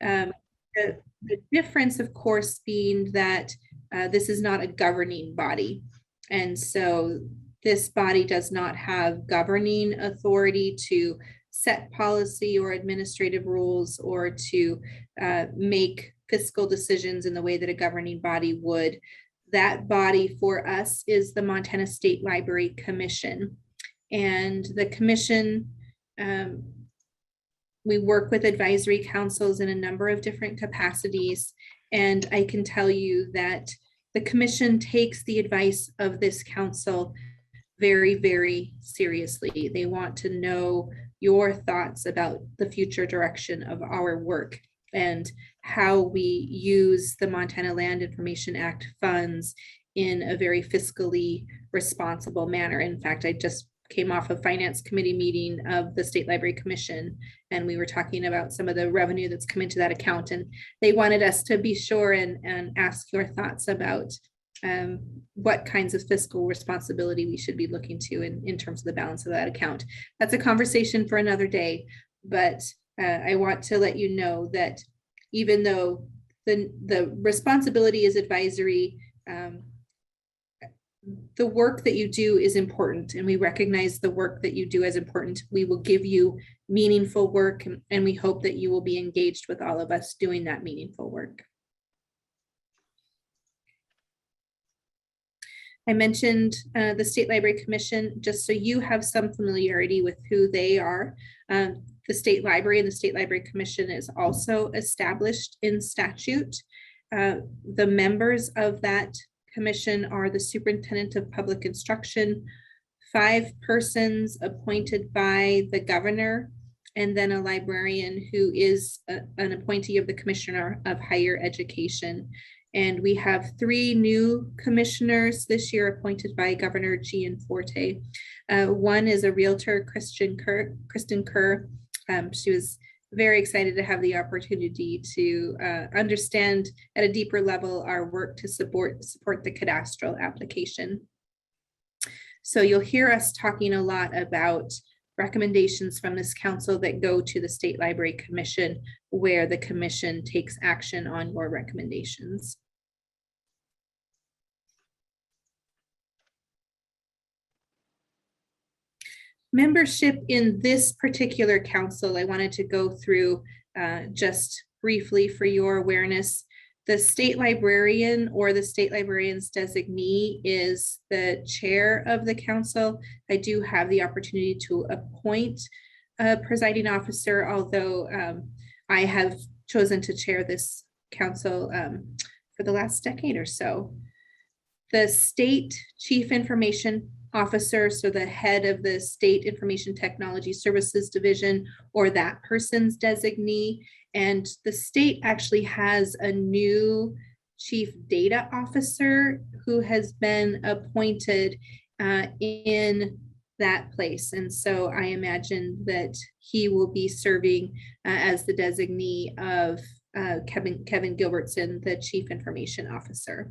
The difference, of course, being that this is not a governing body. And so this body does not have governing authority to set policy or administrative rules or to make fiscal decisions in the way that a governing body would. That body for us is the Montana State Library Commission. And the commission, we work with advisory councils in a number of different capacities. And I can tell you that the commission takes the advice of this council very, very seriously. They want to know your thoughts about the future direction of our work and how we use the Montana Land Information Act funds in a very fiscally responsible manner. In fact, I just came off a finance committee meeting of the State Library Commission, and we were talking about some of the revenue that's come into that account, and they wanted us to be sure and ask your thoughts about what kinds of fiscal responsibility we should be looking to in terms of the balance of that account. That's a conversation for another day, but I want to let you know that even though the responsibility is advisory, the work that you do is important, and we recognize the work that you do as important. We will give you meaningful work, and we hope that you will be engaged with all of us doing that meaningful work. I mentioned the State Library Commission, just so you have some familiarity with who they are. The State Library and the State Library Commission is also established in statute. The members of that commission are the Superintendent of Public Instruction, 5 persons appointed by the governor, and then a librarian who is an appointee of the Commissioner of Higher Education. And we have 3 new commissioners this year appointed by Governor Gianforte. One is a realtor, Kristen Kerr. She was very excited to have the opportunity to understand at a deeper level our work to support the Cadastral application. So you'll hear us talking a lot about recommendations from this council that go to the State Library Commission, where the commission takes action on your recommendations. Membership in this particular council, I wanted to go through just briefly for your awareness. The state librarian or the state librarian's designee is the chair of the council. I do have the opportunity to appoint a presiding officer, although I have chosen to chair this council for the last decade or so. The state chief information officer, so the head of the State Information Technology Services Division, or that person's designee. And the state actually has a new chief data officer who has been appointed in that place. And so I imagine that he will be serving as the designee of Kevin Gilbertson, the chief information officer.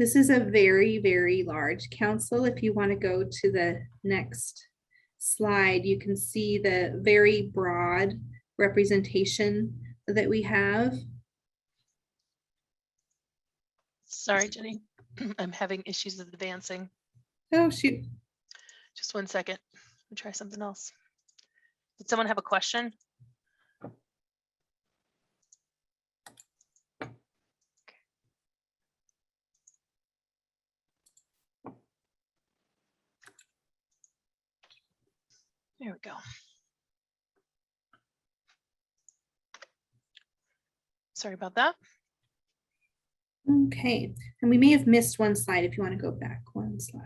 This is a very, very large council. If you want to go to the next slide, you can see the very broad representation that we have. Sorry, Jenny, I'm having issues with advancing. Oh, shoot. Just 1 second. Let me try something else. Did someone have a question? There we go. Sorry about that. Okay, and we may have missed one slide if you want to go back 1 slide.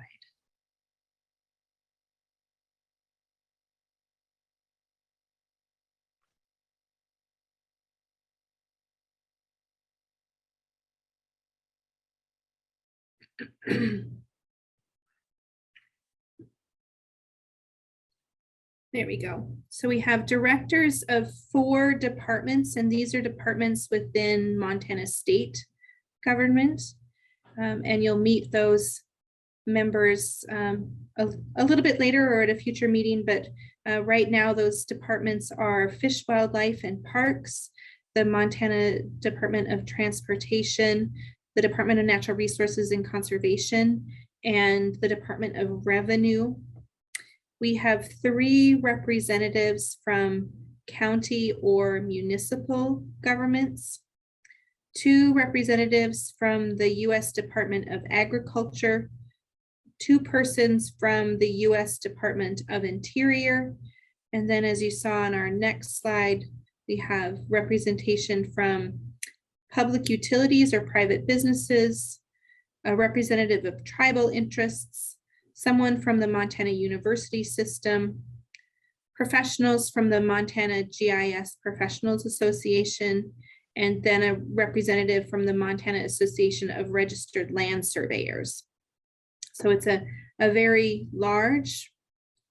There we go. So we have directors of 4 departments, and these are departments within Montana state government. And you'll meet those members a little bit later or at a future meeting, but Right now, those departments are Fish, Wildlife, and Parks, the Montana Department of Transportation, the Department of Natural Resources and Conservation, and the Department of Revenue. We have 3 representatives from county or municipal governments, 2 representatives from the U.S. Department of Agriculture, 2 persons from the U.S. Department of Interior, and then as you saw on our next slide, we have representation from public utilities or private businesses, a representative of tribal interests, someone from the Montana University System, professionals from the Montana GIS Professionals Association, and then a representative from the Montana Association of Registered Land Surveyors. So it's a very large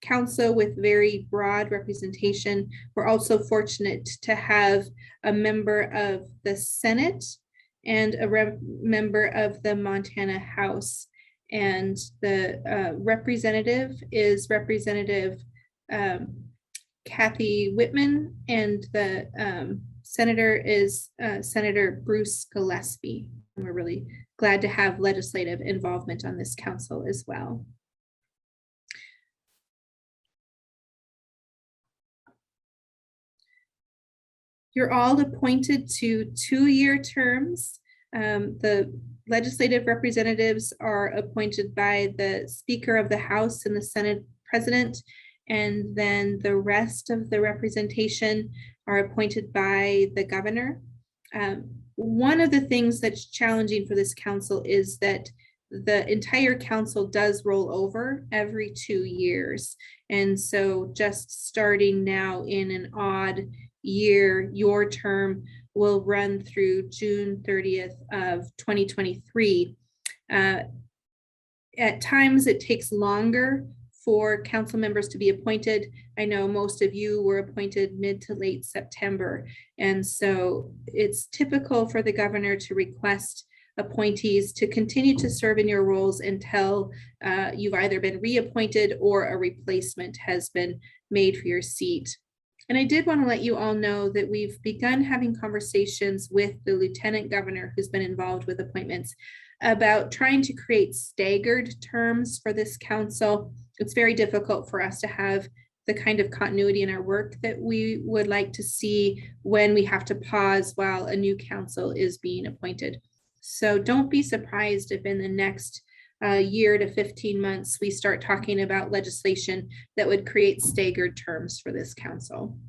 council with very broad representation. We're also fortunate to have a member of the Senate and a member of the Montana House. And the representative is Representative Kathy Whitman, and the senator is Senator Bruce Gillespie. And we're really glad to have legislative involvement on this council as well. You're all appointed to 2-year terms. The legislative representatives are appointed by the Speaker of the House and the Senate President, and then the rest of the representation are appointed by the governor. One of the things that's challenging for this council is that the entire council does roll over every 2 years. And so just starting now in an odd year, your term will run through June 30th of 2023. At times it takes longer for council members to be appointed. I know most of you were appointed mid to late September. And so it's typical for the governor to request appointees to continue to serve in your roles until you've either been reappointed or a replacement has been made for your seat. And I did want to let you all know that we've begun having conversations with the lieutenant governor who's been involved with appointments about trying to create staggered terms for this council. It's very difficult for us to have the kind of continuity in our work that we would like to see when we have to pause while a new council is being appointed. So don't be surprised if in the next year to 15 months, we start talking about legislation that would create staggered terms for this council.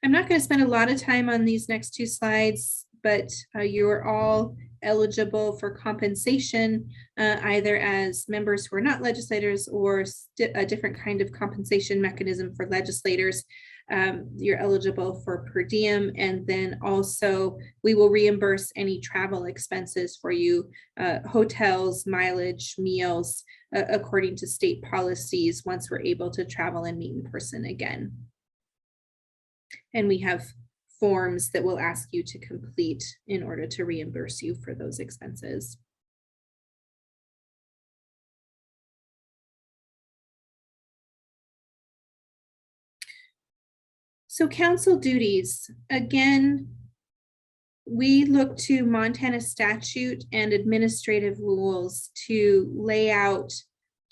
I'm not going to spend a lot of time on these next 2 slides, but you are all eligible for compensation, either as members who are not legislators or a different kind of compensation mechanism for legislators. You're eligible for per diem, and then also we will reimburse any travel expenses for you, hotels, mileage, meals, according to state policies once we're able to travel and meet in person again. And we have forms that we'll ask you to complete in order to reimburse you for those expenses. So council duties, again, we look to Montana statute and administrative rules to lay out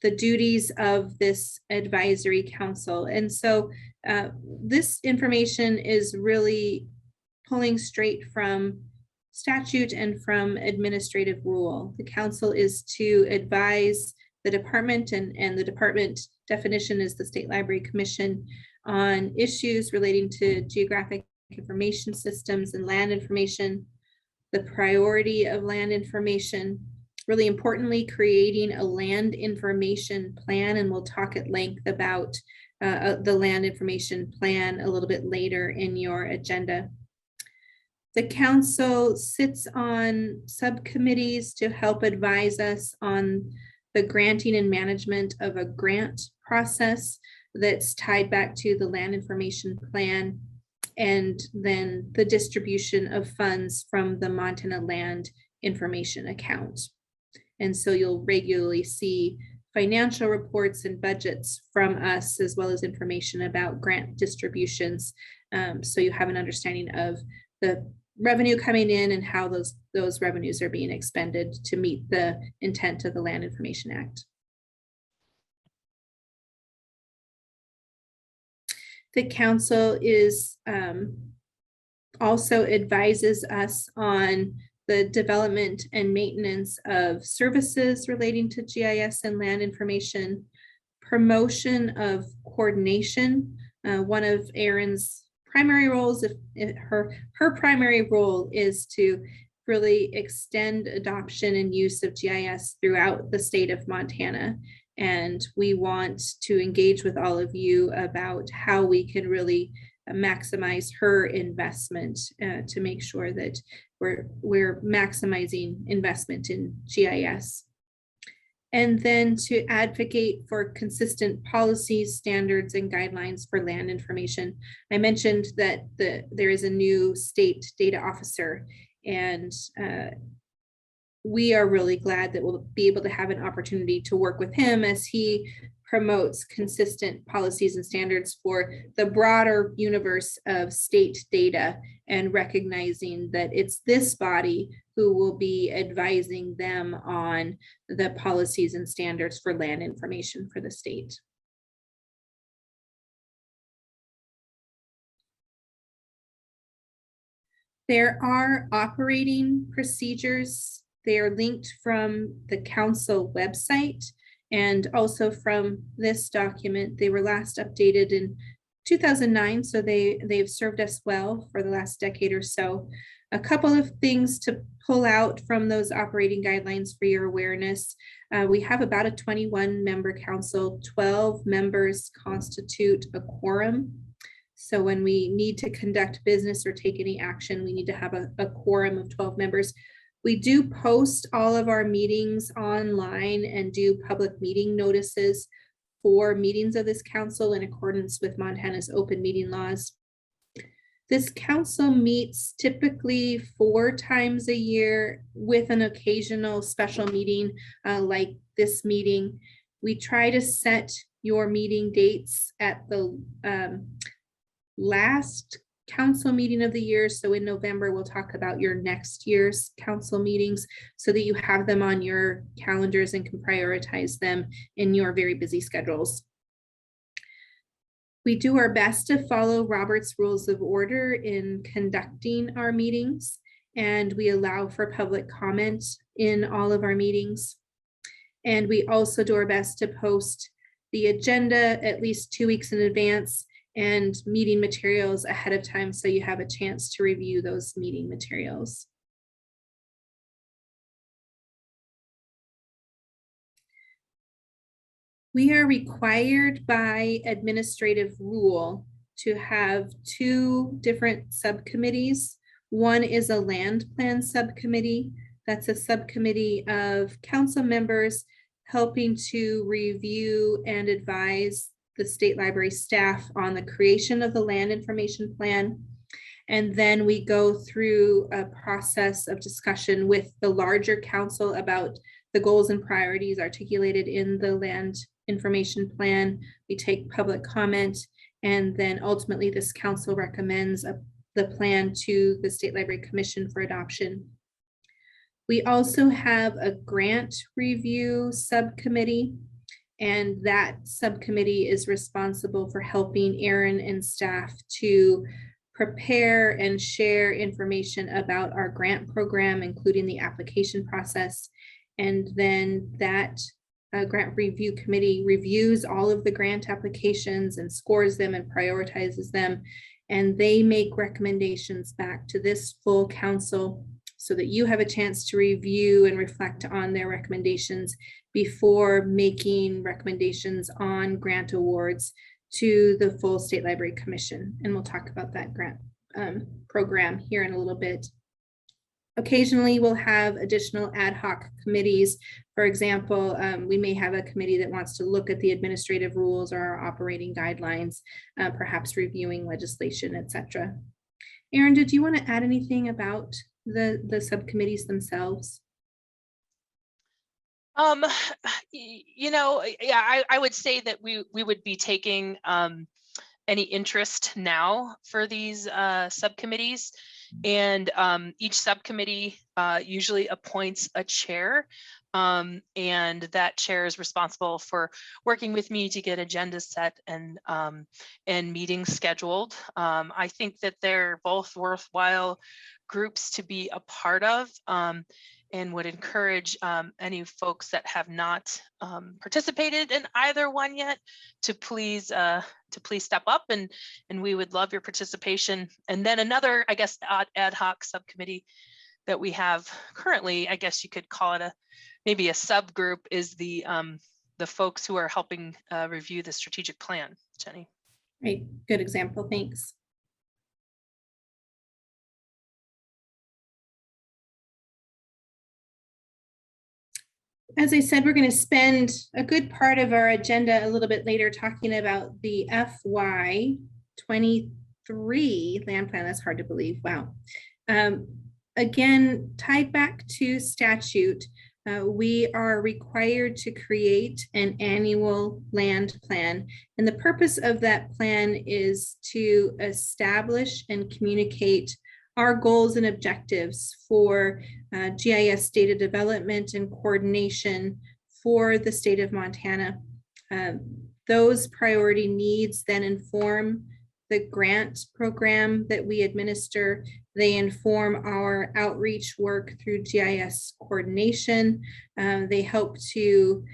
the duties of this advisory council. And so this information is really pulling straight from statute and from administrative rule. The council is to advise the department, and the department definition is the State Library Commission, on issues relating to geographic information systems and land information, the priority of land information, really importantly, creating a land information plan, and we'll talk at length about the land information plan a little bit later in your agenda. The council sits on subcommittees to help advise us on the granting and management of a grant process that's tied back to the land information plan, and then the distribution of funds from the Montana Land Information Account. And so you'll regularly see financial reports and budgets from us, as well as information about grant distributions. So you have an understanding of the revenue coming in and how those revenues are being expended to meet the intent of the Land Information Act. The council is also advises us on the development and maintenance of services relating to GIS and land information, promotion of coordination. One of Erin's primary roles, her primary role is to really extend adoption and use of GIS throughout the state of Montana. And we want to engage with all of you about how we can really maximize her investment to make sure that we're maximizing investment in GIS. And then to advocate for consistent policies, standards, and guidelines for land information. I mentioned that there is a new state data officer, and we are really glad that we'll be able to have an opportunity to work with him as he promotes consistent policies and standards for the broader universe of state data, and recognizing that it's this body who will be advising them on the policies and standards for land information for the state. There are operating procedures. They are linked from the council website and also from this document. They were last updated in 2009, so they've served us well for the last decade or so. A couple of things to pull out from those operating guidelines for your awareness. We have about a 21-member council. 12 members constitute a quorum. So when we need to conduct business or take any action, we need to have a quorum of 12 members. We do post all of our meetings online and do public meeting notices for meetings of this council in accordance with Montana's open meeting laws. This council meets typically 4 times a year with an occasional special meeting like this meeting. We try to set your meeting dates at the last council meeting of the year. So in November, we'll talk about your next year's council meetings so that you have them on your calendars and can prioritize them in your very busy schedules. We do our best to follow Robert's Rules of Order in conducting our meetings, and we allow for public comment in all of our meetings. And we also do our best to post the agenda at least 2 weeks in advance and meeting materials ahead of time so you have a chance to review those meeting materials. We are required by administrative rule to have 2 different subcommittees. One is a land plan subcommittee. That's a subcommittee of council members helping to review and advise the state library staff on the creation of the land information plan. And then we go through a process of discussion with the larger council about the goals and priorities articulated in the land information plan. We take public comment, and then ultimately this council recommends the plan to the State Library Commission for adoption. We also have a grant review subcommittee, and that subcommittee is responsible for helping Erin and staff to prepare and share information about our grant program, including the application process. And then that grant review committee reviews all of the grant applications and scores them and prioritizes them. And they make recommendations back to this full council so that you have a chance to review and reflect on their recommendations before making recommendations on grant awards to the full State Library Commission. And we'll talk about that grant program here in a little bit. Occasionally, we'll have additional ad hoc committees. For example, we may have a committee that wants to look at the administrative rules or our operating guidelines, perhaps reviewing legislation, etc. Erin, did you want to add anything about the subcommittees themselves? You know, yeah, I would say that we would be taking any interest now for these subcommittees, and each subcommittee usually appoints a chair, and that chair is responsible for working with me to get agendas set and meetings scheduled. I think that they're both worthwhile groups to be a part of. And would encourage any folks that have not participated in either one yet to please step up, and we would love your participation. And then another, I guess, ad hoc subcommittee that we have currently, I guess you could call it maybe a subgroup, is the folks who are helping review the strategic plan. Jenny. Right, good example, thanks. As I said, we're going to spend a good part of our agenda a little bit later talking about the FY 23 land plan. That's hard to believe. Wow. Again, tied back to statute, we are required to create an annual land plan. And the purpose of that plan is to establish and communicate our goals and objectives for GIS data development and coordination for the state of Montana. Those priority needs then inform the grant program that we administer. They inform our outreach work through GIS coordination. They help to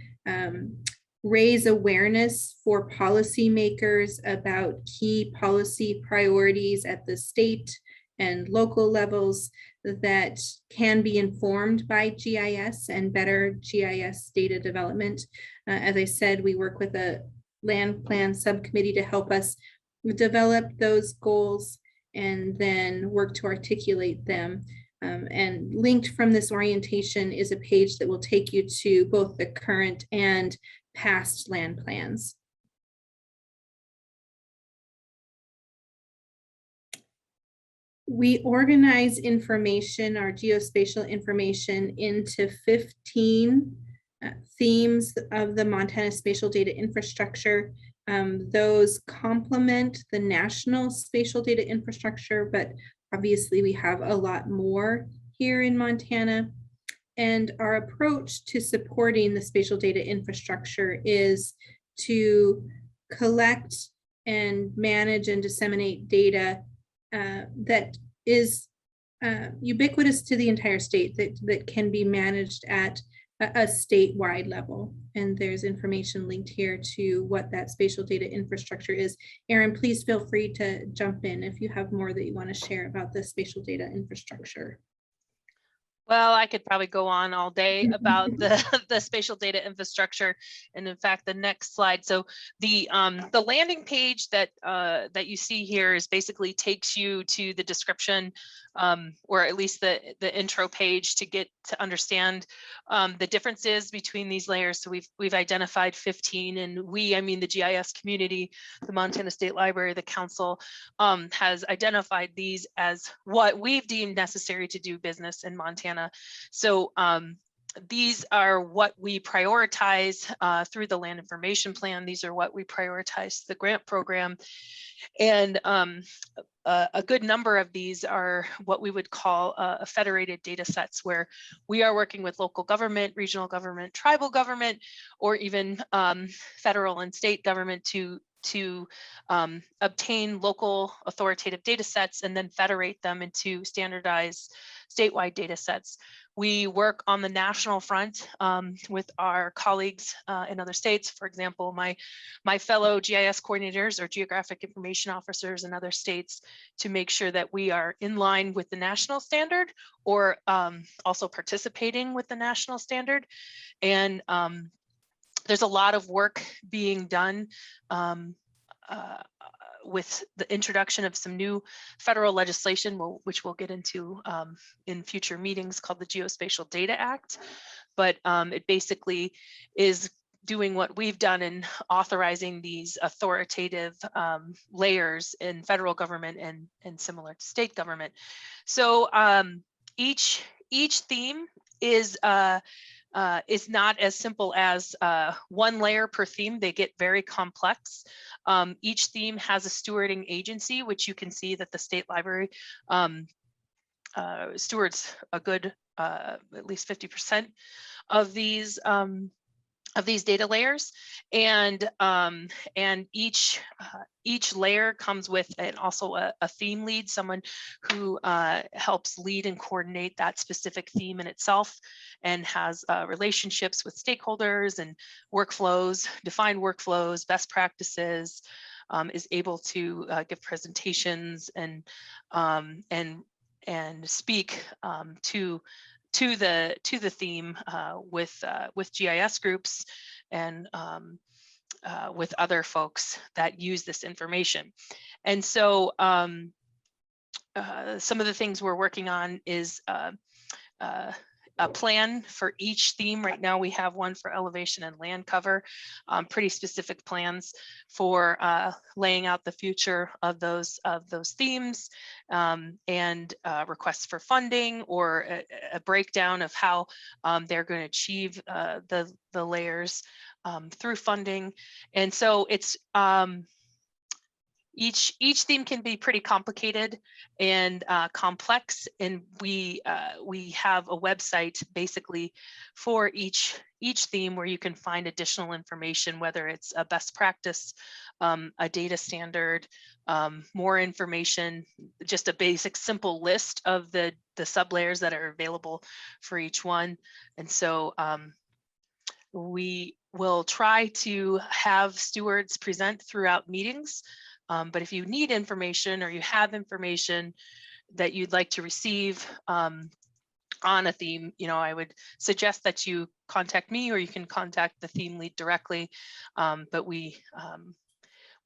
raise awareness for policymakers about key policy priorities at the state and local levels that can be informed by GIS and better GIS data development. As I said, we work with a land plan subcommittee to help us develop those goals and then work to articulate them. And linked from this orientation is a page that will take you to both the current and past land plans. We organize information, our geospatial information, into 15 themes of the Montana spatial data infrastructure. Those complement the national spatial data infrastructure, but obviously we have a lot more here in Montana. And our approach to supporting the spatial data infrastructure is to collect and manage and disseminate data that is ubiquitous to the entire state, that can be managed at a statewide level. And there's information linked here to what that spatial data infrastructure is. Erin, please feel free to jump in if you have more that you want to share about the spatial data infrastructure. Well, I could probably go on all day about the spatial data infrastructure, and in fact, the next slide. So the landing page that that you see here is basically takes you to the description, or at least the intro page, to get to understand the differences between these layers. So we've identified 15, and I mean the GIS community, the Montana State Library, the council has identified these as what we've deemed necessary to do business in Montana. So these are what we prioritize through the land information plan. These are what we prioritize the grant program. And a good number of these are what we would call federated data sets, where we are working with local government, regional government, tribal government, or even federal and state government to obtain local authoritative data sets and then federate them into standardized statewide data sets. We work on the national front with our colleagues in other states. For example, my fellow GIS coordinators or geographic information officers in other states, to make sure that we are in line with the national standard, or also participating with the national standard. And there's a lot of work being done with the introduction of some new federal legislation, which we'll get into in future meetings, called the Geospatial Data Act. But it basically is doing what we've done in authorizing these authoritative layers in federal government and similar to state government. So each theme is is not as simple as one layer per theme. They get very complex. Each theme has a stewarding agency, which you can see that the State Library stewards a good at least 50% of these data layers, and each layer comes with also a theme lead, someone who helps lead and coordinate that specific theme in itself, and has relationships with stakeholders and workflows, defined workflows, best practices, is able to give presentations and speak to the theme with GIS groups and with other folks that use this information. And so some of the things we're working on is a plan for each theme. Right now we have one for elevation and land cover, pretty specific plans for laying out the future of those themes, and requests for funding, or a breakdown of how they're going to achieve the layers through funding. And so it's each theme can be pretty complicated and complex, and we have a website basically for each theme where you can find additional information, whether it's a best practice, a data standard, more information, just a basic simple list of the sublayers that are available for each one. And so we will try to have stewards present throughout meetings. But if you need information, or you have information that you'd like to receive on a theme, I would suggest that you contact me, or you can contact the theme lead directly. But we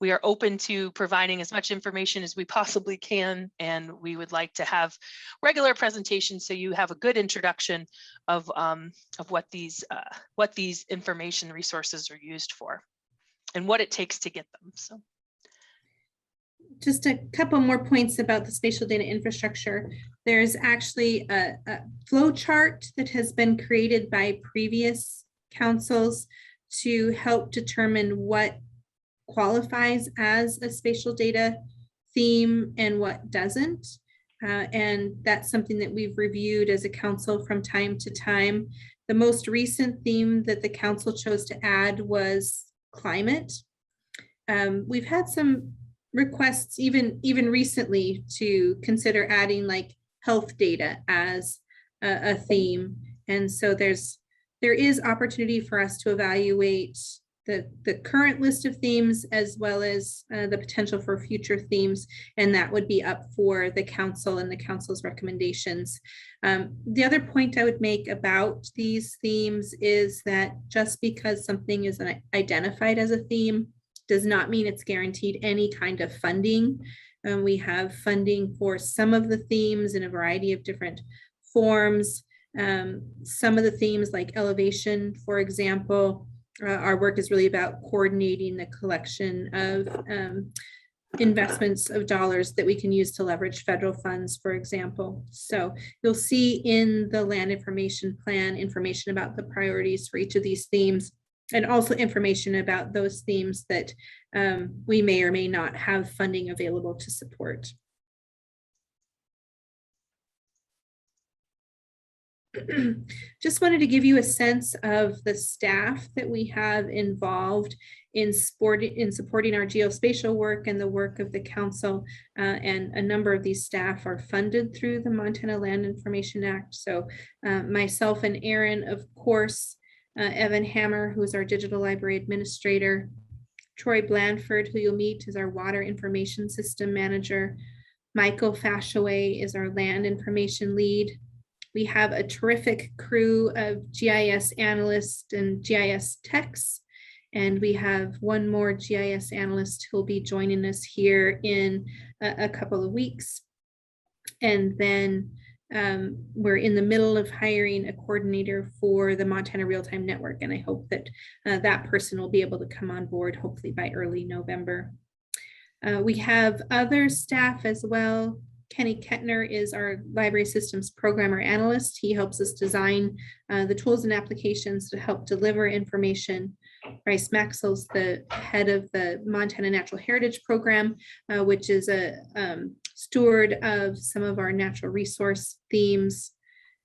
are open to providing as much information as we possibly can, and we would like to have regular presentations so you have a good introduction of what these information resources are used for and what it takes to get them. So. Just a couple more points about the spatial data infrastructure. There's actually a flow chart that has been created by previous councils to help determine what qualifies as a spatial data theme and what doesn't. And that's something that we've reviewed as a council from time to time. The most recent theme that the council chose to add was climate. We've had some requests even recently to consider adding like health data as a theme. And so there is opportunity for us to evaluate the current list of themes, as well as the potential for future themes, and that would be up for the council and the council's recommendations. The other point I would make about these themes is that just because something is identified as a theme does not mean it's guaranteed any kind of funding. We have funding for some of the themes in a variety of different forms. Some of the themes, like elevation, for example, our work is really about coordinating the collection of investments of dollars that we can use to leverage federal funds, for example. So you'll see in the land information plan information about the priorities for each of these themes, and also information about those themes that we may or may not have funding available to support. Just wanted to give you a sense of the staff that we have involved in supporting our geospatial work and the work of the council, and a number of these staff are funded through the Montana Land Information Act. So myself and Aaron, of course, Evan Hammer, who is our digital library administrator, Troy Blandford, who you'll meet, is our water information system manager. Michael Fashaway is our land information lead. We have a terrific crew of GIS analysts and GIS techs, and we have one more GIS analyst who will be joining us here in a couple of weeks. And then we're in the middle of hiring a coordinator for the Montana Real-Time Network, and I hope that that person will be able to come on board hopefully by early November. We have other staff as well. Kenny Kettner is our library systems programmer analyst. He helps us design the tools and applications to help deliver information. Bryce Maxwell's the head of the Montana Natural Heritage Program, which is a steward of some of our natural resource themes.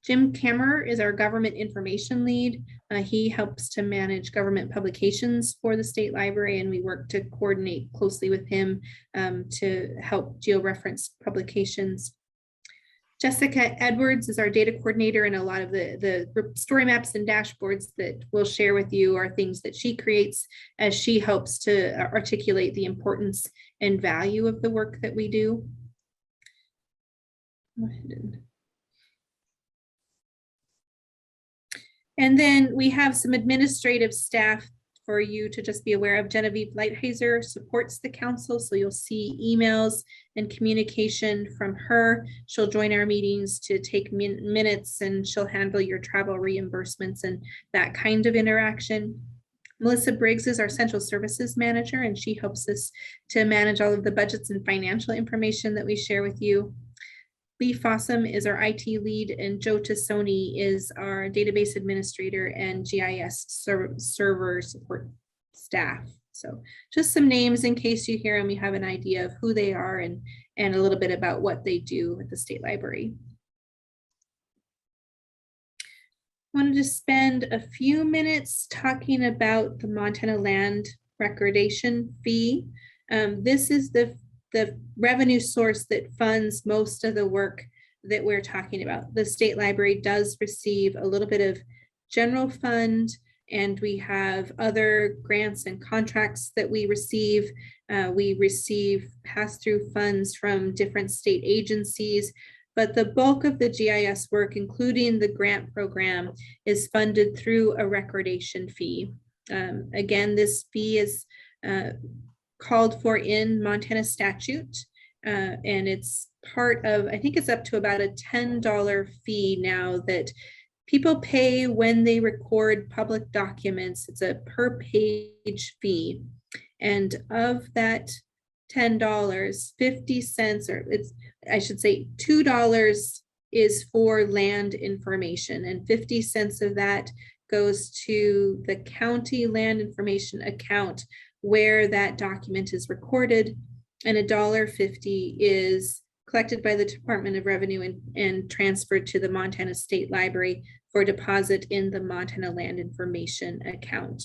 Jim Kammerer is our government information lead. He helps to manage government publications for the state library, and we work to coordinate closely with him to help georeference publications. Jessica Edwards is our data coordinator, and a lot of the story maps and dashboards that we'll share with you are things that she creates as she helps to articulate the importance and value of the work that we do. Go ahead and then we have some administrative staff for you to just be aware of. Genevieve Lighthizer supports the council, so you'll see emails and communication from her. She'll join our meetings to take minutes, and she'll handle your travel reimbursements and that kind of interaction. Melissa Briggs is our central services manager, and she helps us to manage all of the budgets and financial information that we share with you. Lee Fossum is our IT lead, and Joe Tassoni is our database administrator and GIS server support staff. So just some names in case you hear them, you have an idea of who they are and a little bit about what they do at the State Library. I wanted to spend a few minutes talking about the Montana Land Recordation Fee. This is the revenue source that funds most of the work that we're talking about. The State Library does receive a little bit of general fund, and we have other grants and contracts that we receive. We receive pass-through funds from different state agencies, but the bulk of the GIS work, including the grant program, is funded through a recordation fee. Again, this fee is called for in Montana statute, and it's part of, I think it's up to about a $10 fee now that people pay when they record public documents. It's a per page fee, and of that $10, 50 cents, or I should say $2 is for land information, and 50 cents of that goes to the county land information account where that document is recorded, and $1.50 is collected by the Department of Revenue and transferred to the Montana State Library for deposit in the Montana Land Information account.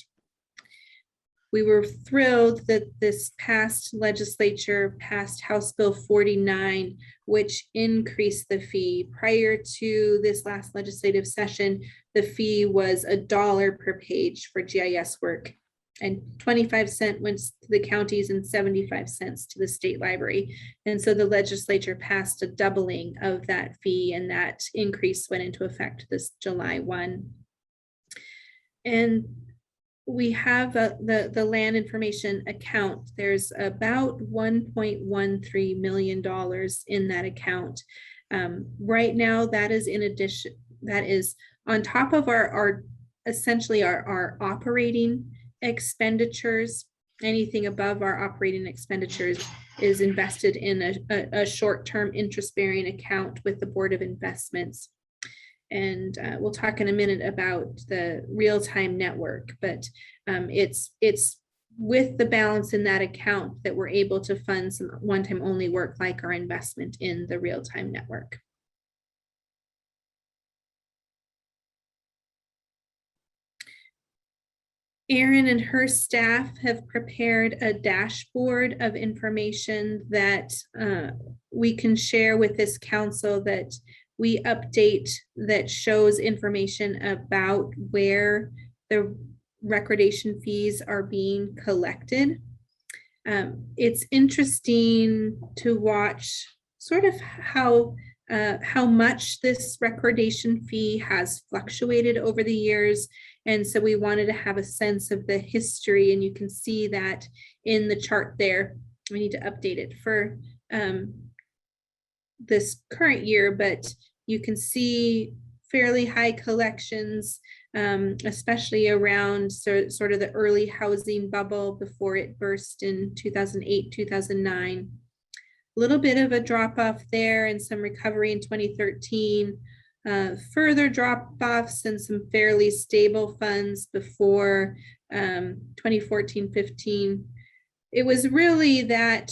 We were thrilled that this past legislature passed House Bill 49, which increased the fee. Prior to this last legislative session, the fee was $1 per page for GIS work, and 25 cents went to the counties and 75 cents to the State Library. And so the legislature passed a doubling of that fee, and that increase went into effect this July 1. And we have the land information account. There's about $1.13 million in that account. Right now, that is in addition, that is on top of our essentially our operating expenditures. Anything above our operating expenditures is invested in a short-term interest-bearing account with the Board of Investments. And we'll talk in a minute about the real-time network, but it's with the balance in that account that we're able to fund some one-time only work like our investment in the real-time network. Erin and her staff have prepared a dashboard of information that we can share with this council that we update, that shows information about where the recordation fees are being collected. It's interesting to watch sort of how much this recordation fee has fluctuated over the years. And so we wanted to have a sense of the history, and you can see that in the chart there. We need to update it for this current year, but you can see fairly high collections, especially around sort of the early housing bubble before it burst in 2008, 2009. little bit of a drop off there and some recovery in 2013, further drop offs and some fairly stable funds before 2014-15. It was really that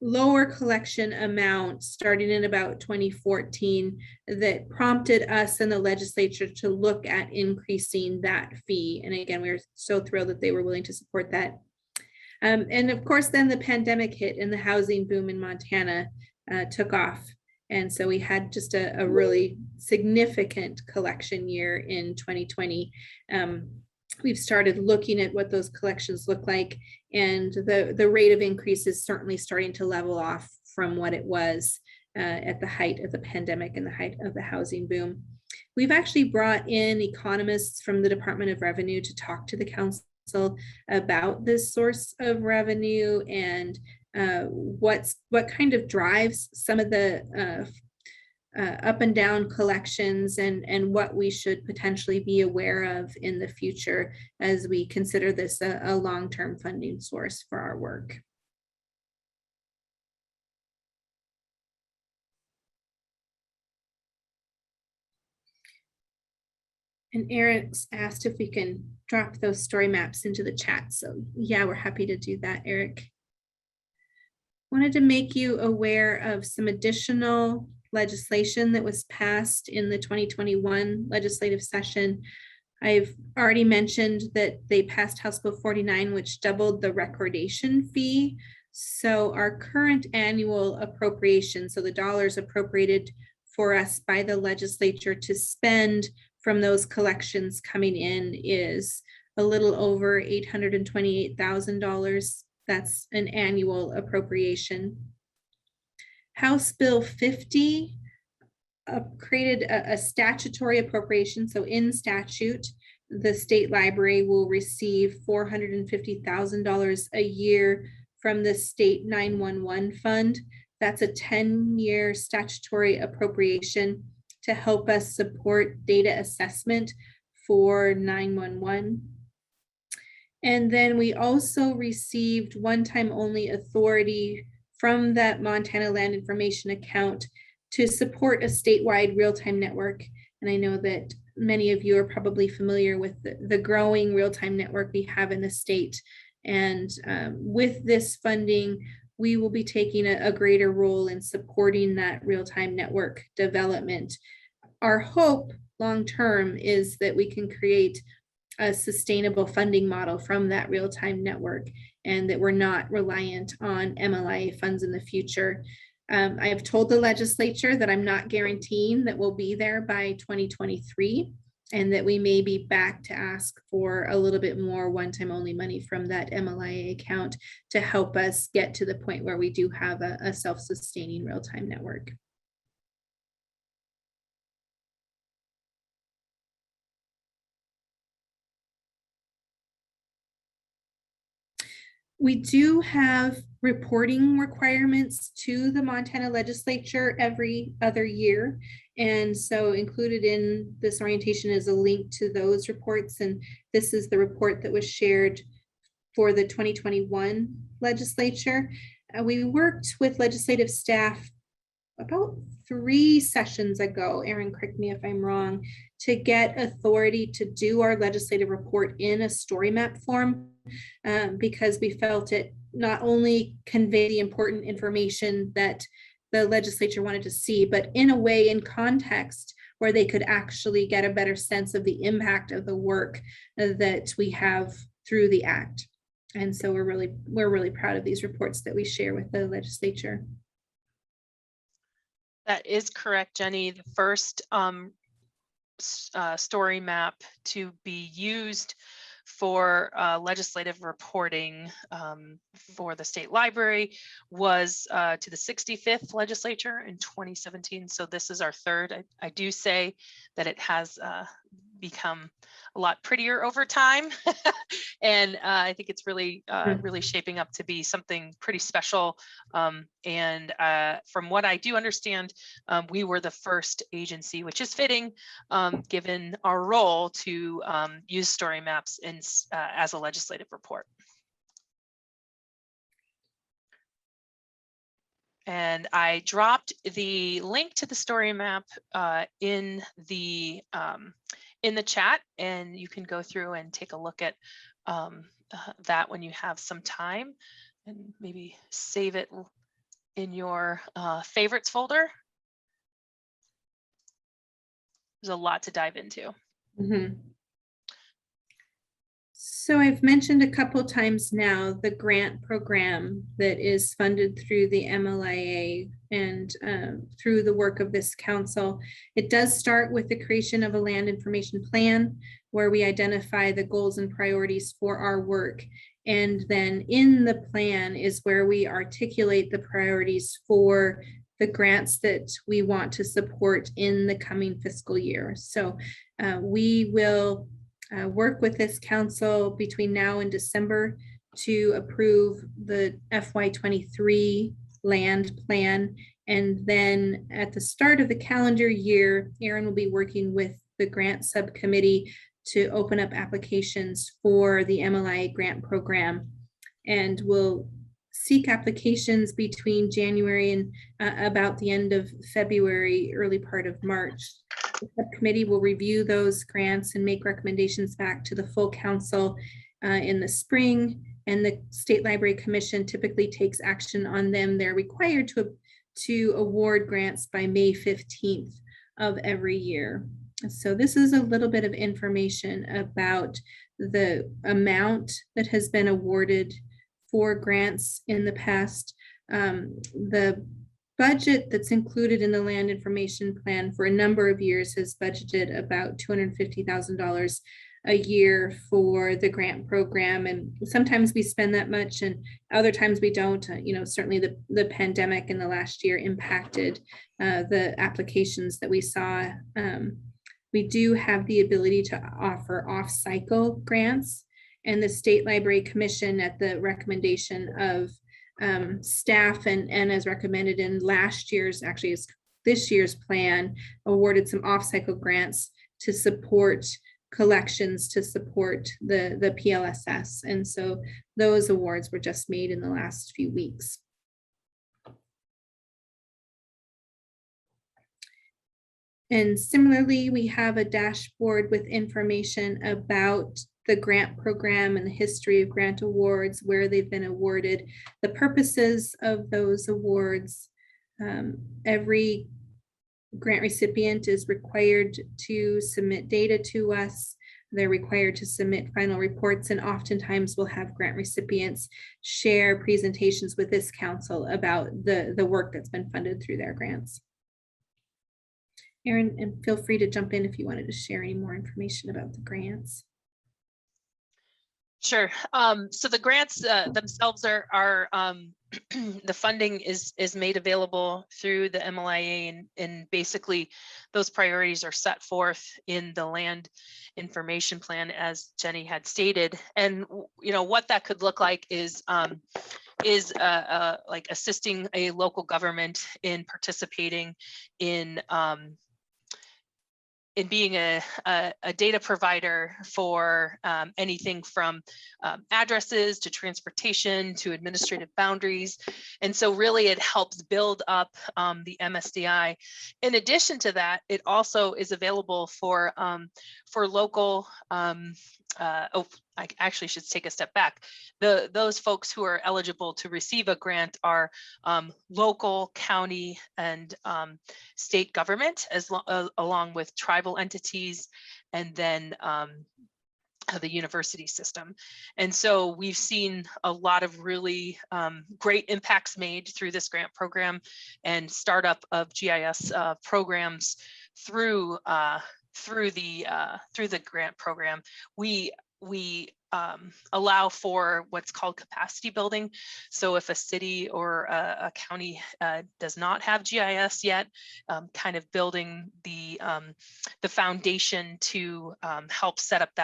lower collection amount starting in about 2014 that prompted us and the legislature to look at increasing that fee. And again, we were so thrilled that they were willing to support that. And of course, then the pandemic hit and the housing boom in Montana took off. And so we had just a really significant collection year in 2020. We've started looking at what those collections look like, and the rate of increase is certainly starting to level off from what it was at the height of the pandemic and the height of the housing boom. We've actually brought in economists from the Department of Revenue to talk to the council about this source of revenue and what kind of drives some of the up and down collections and what we should potentially be aware of in the future as we consider this a long-term funding source for our work. And Eric's asked if we can drop those story maps into the chat. So yeah, we're happy to do that, Eric. Wanted to make you aware of some additional legislation that was passed in the 2021 legislative session. I've already mentioned that they passed House Bill 49, which doubled the recordation fee. So our current annual appropriation, so the dollars appropriated for us by the legislature to spend from those collections coming in, is a little over $828,000. That's an annual appropriation. House Bill 50 created a statutory appropriation. So in statute, the state library will receive $450,000 a year from the state 911 fund. That's a 10-year statutory appropriation to help us support data assessment for 911. And then we also received one-time only authority from that Montana Land Information account to support a statewide real-time network. And I know that many of you are probably familiar with the growing real-time network we have in the state. And with this funding, we will be taking a greater role in supporting that real-time network development. Our hope long-term is that we can create a sustainable funding model from that real-time network, and that we're not reliant on MLIA funds in the future. I have told the legislature that I'm not guaranteeing that we'll be there by 2023, and that we may be back to ask for a little bit more one-time only money from that MLIA account to help us get to the point where we do have a self-sustaining real-time network. We do have reporting requirements to the Montana legislature every other year. And so included in this orientation is a link to those reports. And this is the report that was shared for the 2021 legislature. We worked with legislative staff about 3 sessions ago, Aaron, correct me if I'm wrong, to get authority to do our legislative report in a story map form, because we felt it not only convey the important information that the legislature wanted to see, but in a way, in context, where they could actually get a better sense of the impact of the work that we have through the act. And so we're really proud of these reports that we share with the legislature. That is correct, Jenny. The first story map to be used for legislative reporting for the state library was to the 65th legislature in 2017. So this is our third. I do say that it has become a lot prettier over time. And I think it's really, really shaping up to be something pretty special. And from what I do understand, we were the first agency, which is fitting, given our role, to use story maps in, as a legislative report. And I dropped the link to the story map in the chat, and you can go through and take a look at that when you have some time, and maybe save it in your favorites folder. There's a lot to dive into. Mm-hmm. So I've mentioned a couple times now the grant program that is funded through the MLIA and through the work of this council. It does start with the creation of a land information plan where we identify the goals and priorities for our work. And then in the plan is where we articulate the priorities for the grants that we want to support in the coming fiscal year. So we will work with this council between now and December to approve the FY23 land plan. And then at the start of the calendar year, Aaron will be working with the grant subcommittee to open up applications for the MLIA grant program. And we'll seek applications between January and about the end of February, early part of March. The subcommittee will review those grants and make recommendations back to the full council in the spring, and the State Library Commission typically takes action on them. They're required to award grants by May 15th of every year. So this is a little bit of information about the amount that has been awarded for grants in the past. The budget that's included in the land information plan for a number of years has budgeted about $250,000 a year for the grant program. And sometimes we spend that much and other times we don't. Certainly the pandemic in the last year impacted the applications that we saw. We do have the ability to offer off-cycle grants, and the State Library Commission, at the recommendation of staff and as recommended in last year's, actually is this year's plan, awarded some off-cycle grants to support collections, to support the PLSS. And so those awards were just made in the last few weeks. And similarly, we have a dashboard with information about the grant program and the history of grant awards, where they've been awarded, the purposes of those awards. Every grant recipient is required to submit data to us. They're required to submit final reports, and oftentimes we'll have grant recipients share presentations with this council about the work that's been funded through their grants. Aaron, and feel free to jump in if you wanted to share any more information about the grants. Sure. So the grants themselves are the funding is made available through the MLIA, and basically those priorities are set forth in the land information plan, as Jenny had stated. And what that could look like is like assisting a local government in participating in being a data provider for anything from addresses to transportation to administrative boundaries. And so really it helps build up the MSDI. In addition to that, it also is available for local, I actually should take a step back. Those folks who are eligible to receive a grant are local, county, and state government, along with tribal entities, and then the university system. And so we've seen a lot of really great impacts made through this grant program and startup of GIS programs through the grant program. We allow for what's called capacity building. So if a city or a county does not have GIS yet, kind of building the foundation to help set up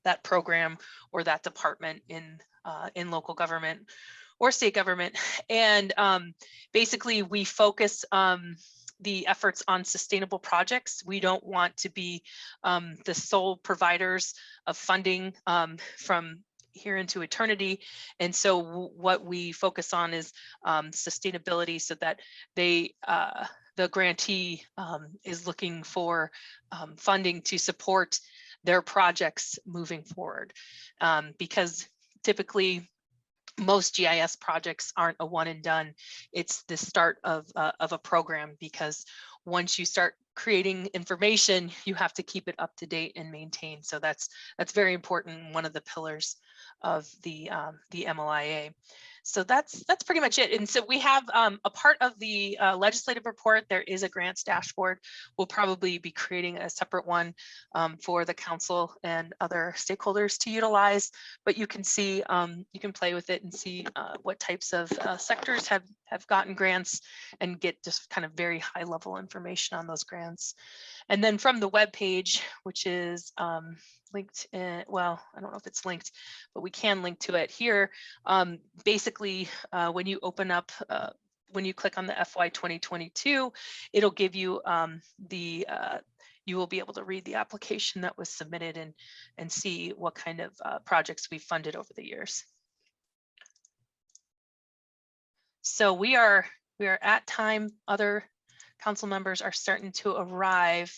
that program or that department in local government or state government. And basically we focus the efforts on sustainable projects. We don't want to be the sole providers of funding from here into eternity. And so what we focus on is sustainability, so that they the grantee is looking for funding to support their projects moving forward, because typically most GIS projects aren't a one and done. It's the start of a program, because once you start creating information, you have to keep it up to date and maintain. So that's very important. One of the pillars of the MLIA. So that's pretty much it. And so we have a part of the legislative report. There is a grants dashboard. We'll probably be creating a separate one for the council and other stakeholders to utilize. But you can see, you can play with it and see what types of sectors have gotten grants, and get just kind of very high level information on those grants. And then from the web page, which is linked in, well, I don't know if it's linked, but we can link to it here. Basically, when you open up, when you click on the FY 2022, it'll give you you will be able to read the application that was submitted and see what kind of projects we've funded over the years. So we are at time. Other council members are starting to arrive,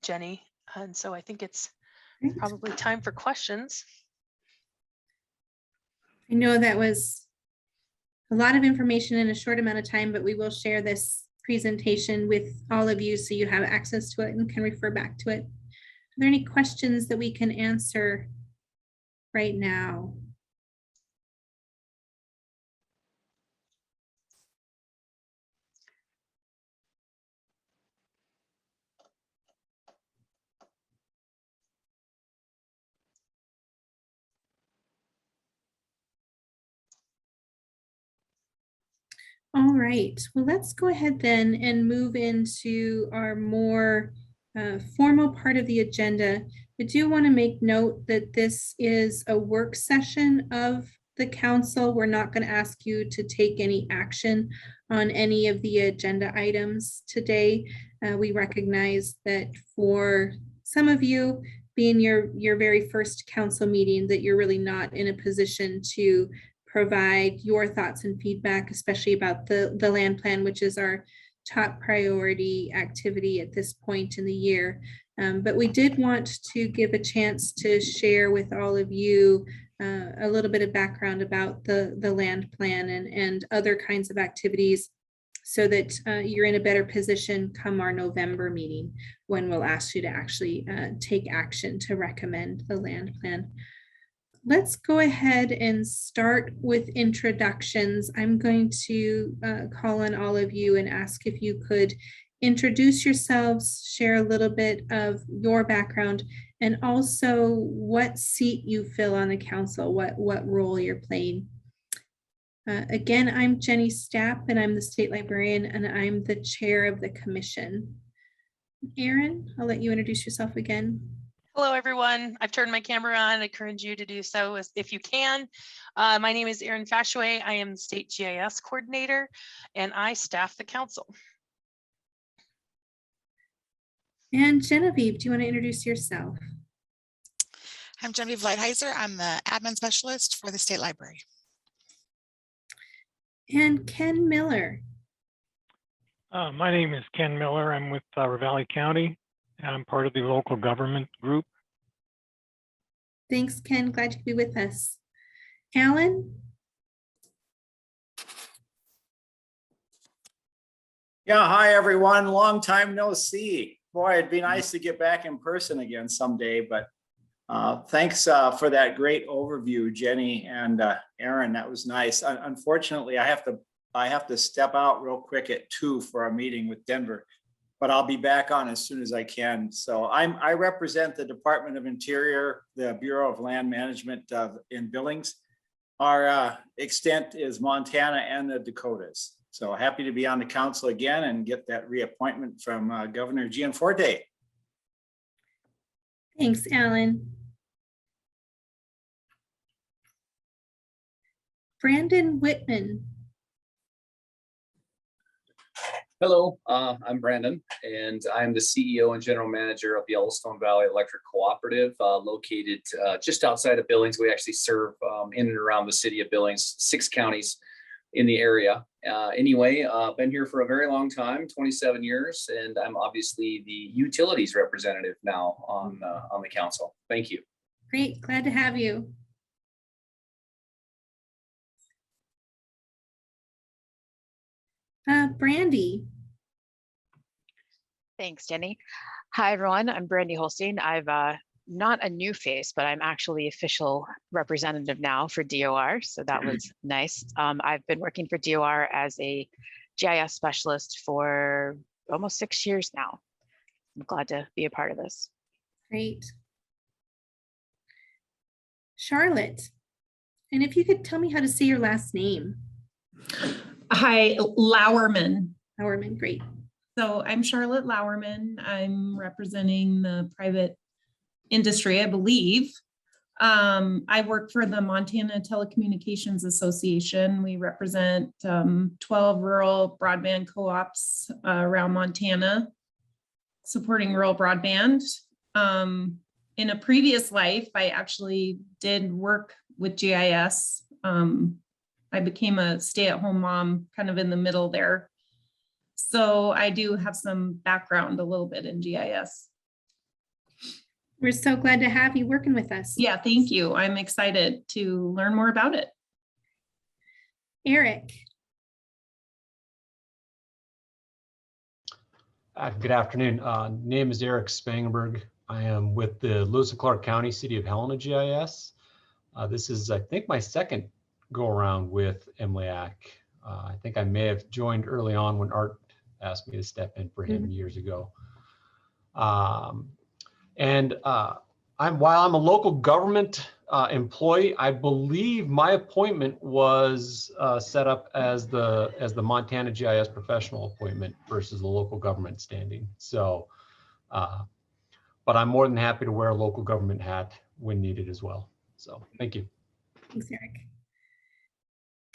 Jenny. And so I think it's probably time for questions. I know that was a lot of information in a short amount of time, but we will share this presentation with all of you so you have access to it and can refer back to it. Are there any questions that we can answer right now? All right, well, let's go ahead then and move into our more formal part of the agenda. I do want to make note that this is a work session of the council. We're not going to ask you to take any action on any of the agenda items today. We recognize that for some of you, being your very first council meeting, that you're really not in a position to provide your thoughts and feedback, especially about the land plan, which is our top priority activity at this point in the year. But we did want to give a chance to share with all of you a little bit of background about the land plan and other kinds of activities, so that you're in a better position come our November meeting, when we'll ask you to actually take action to recommend the land plan. Let's go ahead and start with introductions. I'm going to call on all of you and ask if you could introduce yourselves, share a little bit of your background, and also what seat you fill on the council, what role you're playing. Again, I'm Jenny Stapp, and I'm the state librarian, and I'm the chair of the commission. Erin, I'll let you introduce yourself again. Hello, everyone. I've turned my camera on. I encourage you to do so if you can. My name is Erin Fashaway. I am the state GIS coordinator, and I staff the council. And Genevieve, do you want to introduce yourself? I'm Genevieve Lighthizer. I'm the admin specialist for the state library. And Ken Miller. My name is Ken Miller. I'm with Ravalli County, and I'm part of the local government group. Thanks, Ken. Glad you could be with us. Alan? Yeah, hi, everyone. Long time no see. Boy, it'd be nice to get back in person again someday, but thanks for that great overview, Jenny and Erin. That was nice. Unfortunately, I have to step out real quick at 2 for a meeting with Denver, but I'll be back on as soon as I can. So I represent the Department of Interior, the Bureau of Land Management in Billings. Our extent is Montana and the Dakotas. So happy to be on the council again and get that reappointment from Governor Gianforte. Thanks, Alan. Brandon Whitman. Hello, I'm Brandon, and I'm the CEO and General Manager of Yellowstone Valley Electric Cooperative, located just outside of Billings. We actually serve in and around the city of Billings, 6 counties in the area. Anyway, been here for a very long time, 27 years, and I'm obviously the utilities representative now on the council. Thank you. Great, glad to have you. Brandy. Thanks, Jenny. Hi, everyone. I'm Brandy Holstein. I've not a new face, but I'm actually official representative now for DOR. So that was nice. I've been working for DOR as a GIS specialist for almost 6 years now. I'm glad to be a part of this. Great. Charlotte. And if you could tell me how to say your last name. Hi, Lauerman. Lauerman, great. So I'm Charlotte Lauerman. I'm representing the private industry, I believe. I work for the Montana Telecommunications Association. We represent 12 rural broadband co-ops around Montana, supporting rural broadband. In a previous life, I actually did work with GIS. I became a stay-at-home mom kind of in the middle there. So I do have some background a little bit in GIS. We're so glad to have you working with us. Yeah, thank you. I'm excited to learn more about it. Eric. Good afternoon. Name is Eric Spangenberg. I am with the Lewis and Clark County City of Helena GIS. This is, I think, my second go around with MLIAC. I think I may have joined early on when Art asked me to step in for him years ago. While I'm a local government employee, I believe my appointment was set up as the Montana GIS professional appointment versus the local government standing. So, but I'm more than happy to wear a local government hat when needed as well. So thank you. Thanks, Eric.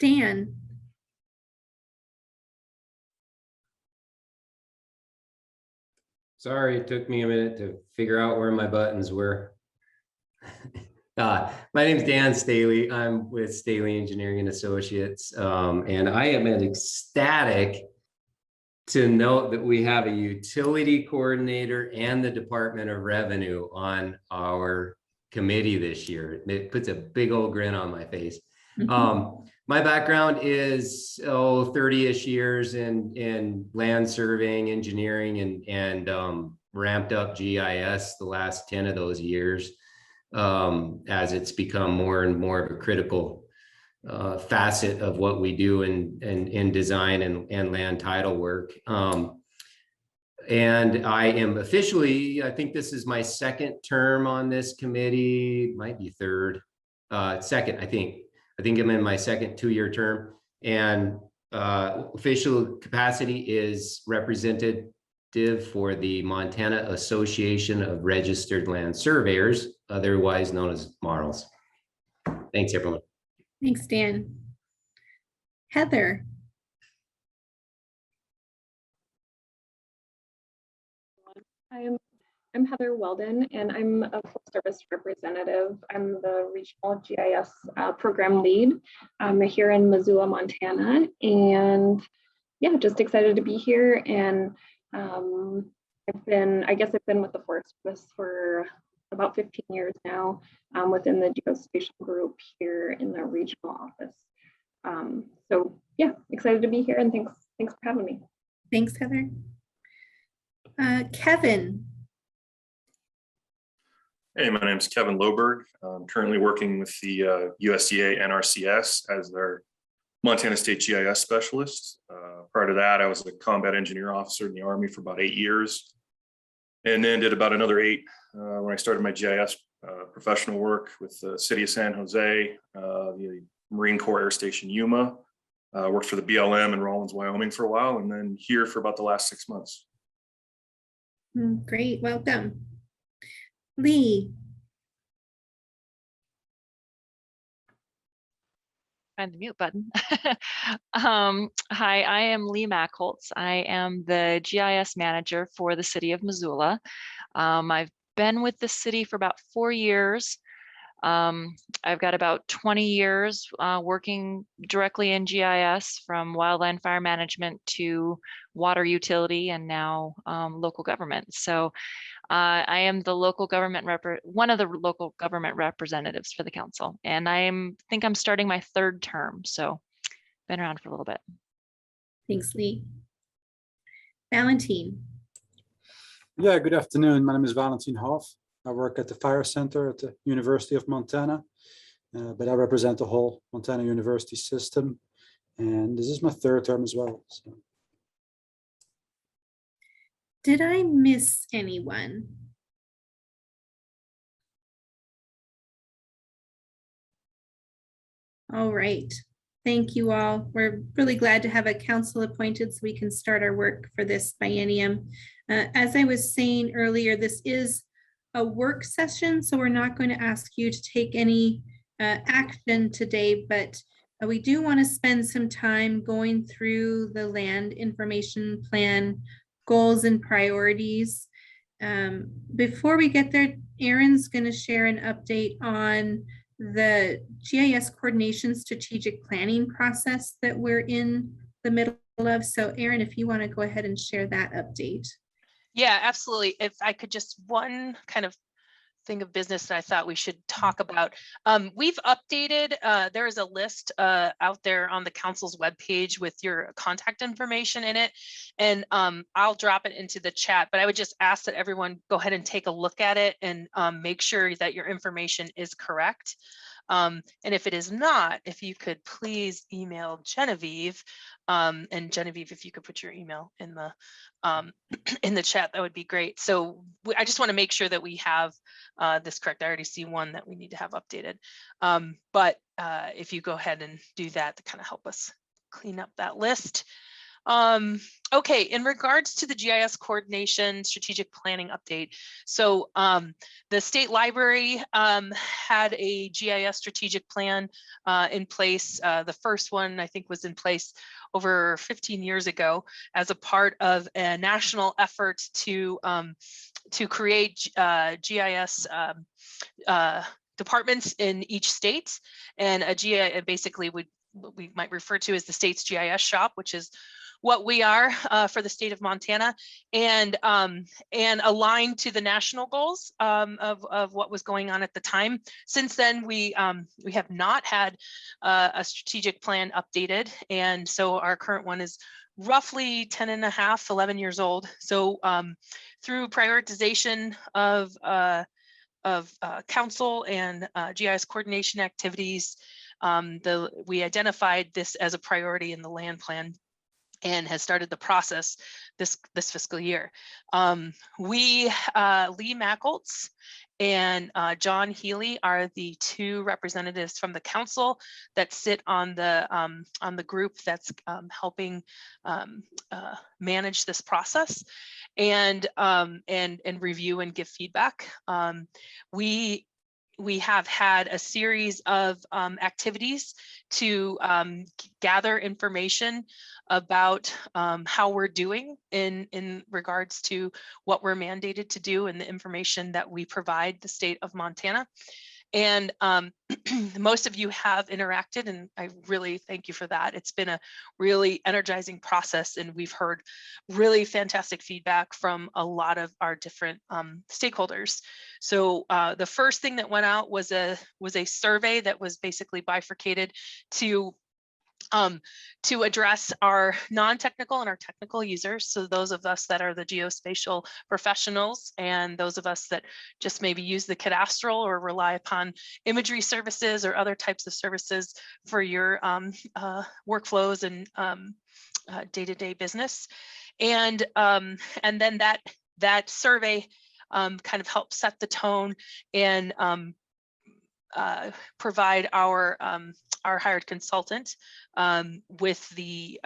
Dan. Sorry, it took me a minute to figure out where my buttons were. My name is Dan Staley. I'm with Staley Engineering and Associates, and I am ecstatic to note that we have a utility coordinator and the Department of Revenue on our committee this year. It puts a big old grin on my face. My background is 30-ish years in land surveying, engineering, and ramped up GIS the last 10 of those years as it's become more and more of a critical facet of what we do in design and land title work. And I am officially, I think this is my second term on this committee, might be third, second, I think I'm in my second 2-year term, and official capacity is representative for the Montana Association of Registered Land Surveyors, otherwise known as MARLS. Thanks, everyone. Thanks, Dan. Heather. I'm Heather Weldon, and I'm a full service representative. I'm the regional GIS program lead here in Missoula, Montana. And yeah, just excited to be here. And I've been with the Forest Service for about 15 years now within the Geospatial group here in the regional office. So yeah, excited to be here, and thanks for having me. Thanks, Heather. Kevin. Hey, my name is Kevin Loberg. I'm currently working with the USDA NRCS as their Montana State GIS specialist. Prior to that, I was a combat engineer officer in the Army for about 8 years, and then did about another 8 when I started my GIS professional work with the city of San Jose, the Marine Corps Air Station Yuma. Worked for the BLM in Rawlins, Wyoming for a while, and then here for about the last 6 months. Great, welcome. Lee. find the mute button. Hi, I am Lee Mackholtz. I am the GIS manager for the city of Missoula. I've been with the city for about 4 years. I've got about 20 years working directly in GIS, from wildland fire management to water utility and now local government. So I am the local government one of the local government representatives for the council, and I think I'm starting my 3rd term. So been around for a little bit. Thanks, Lee. Valentine. Yeah, good afternoon. My name is Valentine Hoff. I work at the Fire Center at the University of Montana, but I represent the whole Montana University system. And this is my 3rd term as well. So. Did I miss anyone? All right. Thank you all. We're really glad to have a council appointed so we can start our work for this biennium. As I was saying earlier, this is a work session, so we're not going to ask you to take any action today, but we do want to spend some time going through the land information plan goals and priorities. Before we get there, Aaron's going to share an update on the GIS coordination strategic planning process that we're in the middle of. So Aaron, if you want to go ahead and share that update. Yeah, absolutely. If I could just one kind of thing of business that I thought we should talk about. We've updated, there is a list out there on the council's webpage with your contact information in it. And I'll drop it into the chat, but I would just ask that everyone go ahead and take a look at it and make sure that your information is correct. And if it is not, if you could please email Genevieve, and Genevieve, if you could put your email in the chat, that would be great. So I just want to make sure that we have this correct. I already see one that we need to have updated. But if you go ahead and do that to kind of help us clean up that list. Okay, in regards to the GIS coordination strategic planning update. So the state library had a GIS strategic plan in place. The first one I think was in place over 15 years ago as a part of a national effort to create GIS departments in each state, and a GIS basically what we might refer to as the state's GIS shop, which is what we are for the state of Montana, and aligned to the national goals of what was going on at the time. Since then, we have not had a strategic plan updated, and so our current one is roughly 10 and a half, 11 years old. So through prioritization of council and GIS coordination activities, we identified this as a priority in the land plan and has started the process this fiscal year. Lee Mackholtz and John Healy are the 2 representatives from the council that sit on the group that's helping manage this process and review and give feedback. We have had a series of activities to gather information about how we're doing in regards to what we're mandated to do and the information that we provide the state of Montana. And most of you have interacted, and I really thank you for that. It's been a really energizing process, and we've heard really fantastic feedback from a lot of our different stakeholders. So the first thing that went out was a survey that was basically bifurcated to address our non-technical and our technical users. So those of us that are the geospatial professionals and those of us that just maybe use the cadastral or rely upon imagery services or other types of services for your workflows and day-to-day business. And then that survey kind of helped set the tone and provide our hired consultant with the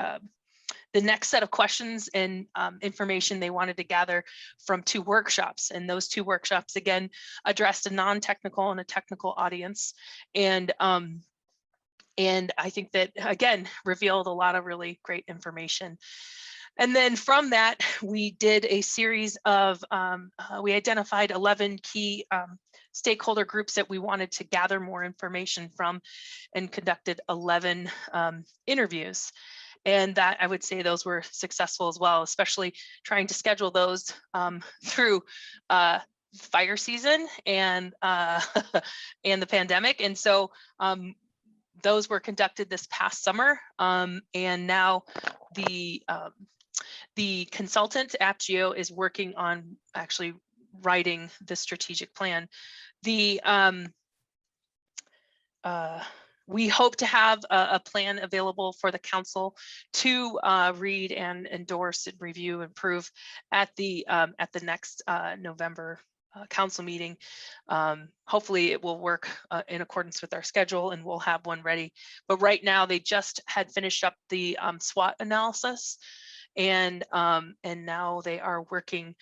next set of questions and information they wanted to gather from 2 workshops. And those 2 workshops, again, addressed a non-technical and a technical audience. And And I think that, again, revealed a lot of really great information. And then from that, we did a series of, we identified 11 key stakeholder groups that we wanted to gather more information from, and conducted 11 interviews. And that, I would say, those were successful as well, especially trying to schedule those through fire season and and the pandemic. And so those were conducted this past summer. And now the consultant, AppGeo, is working on actually writing the strategic plan. We hope to have a plan available for the council to read and endorse and review and approve at the next November council meeting. Hopefully it will work in accordance with our schedule, and we'll have one ready. But right now, they just had finished up the SWOT analysis, and now they are working.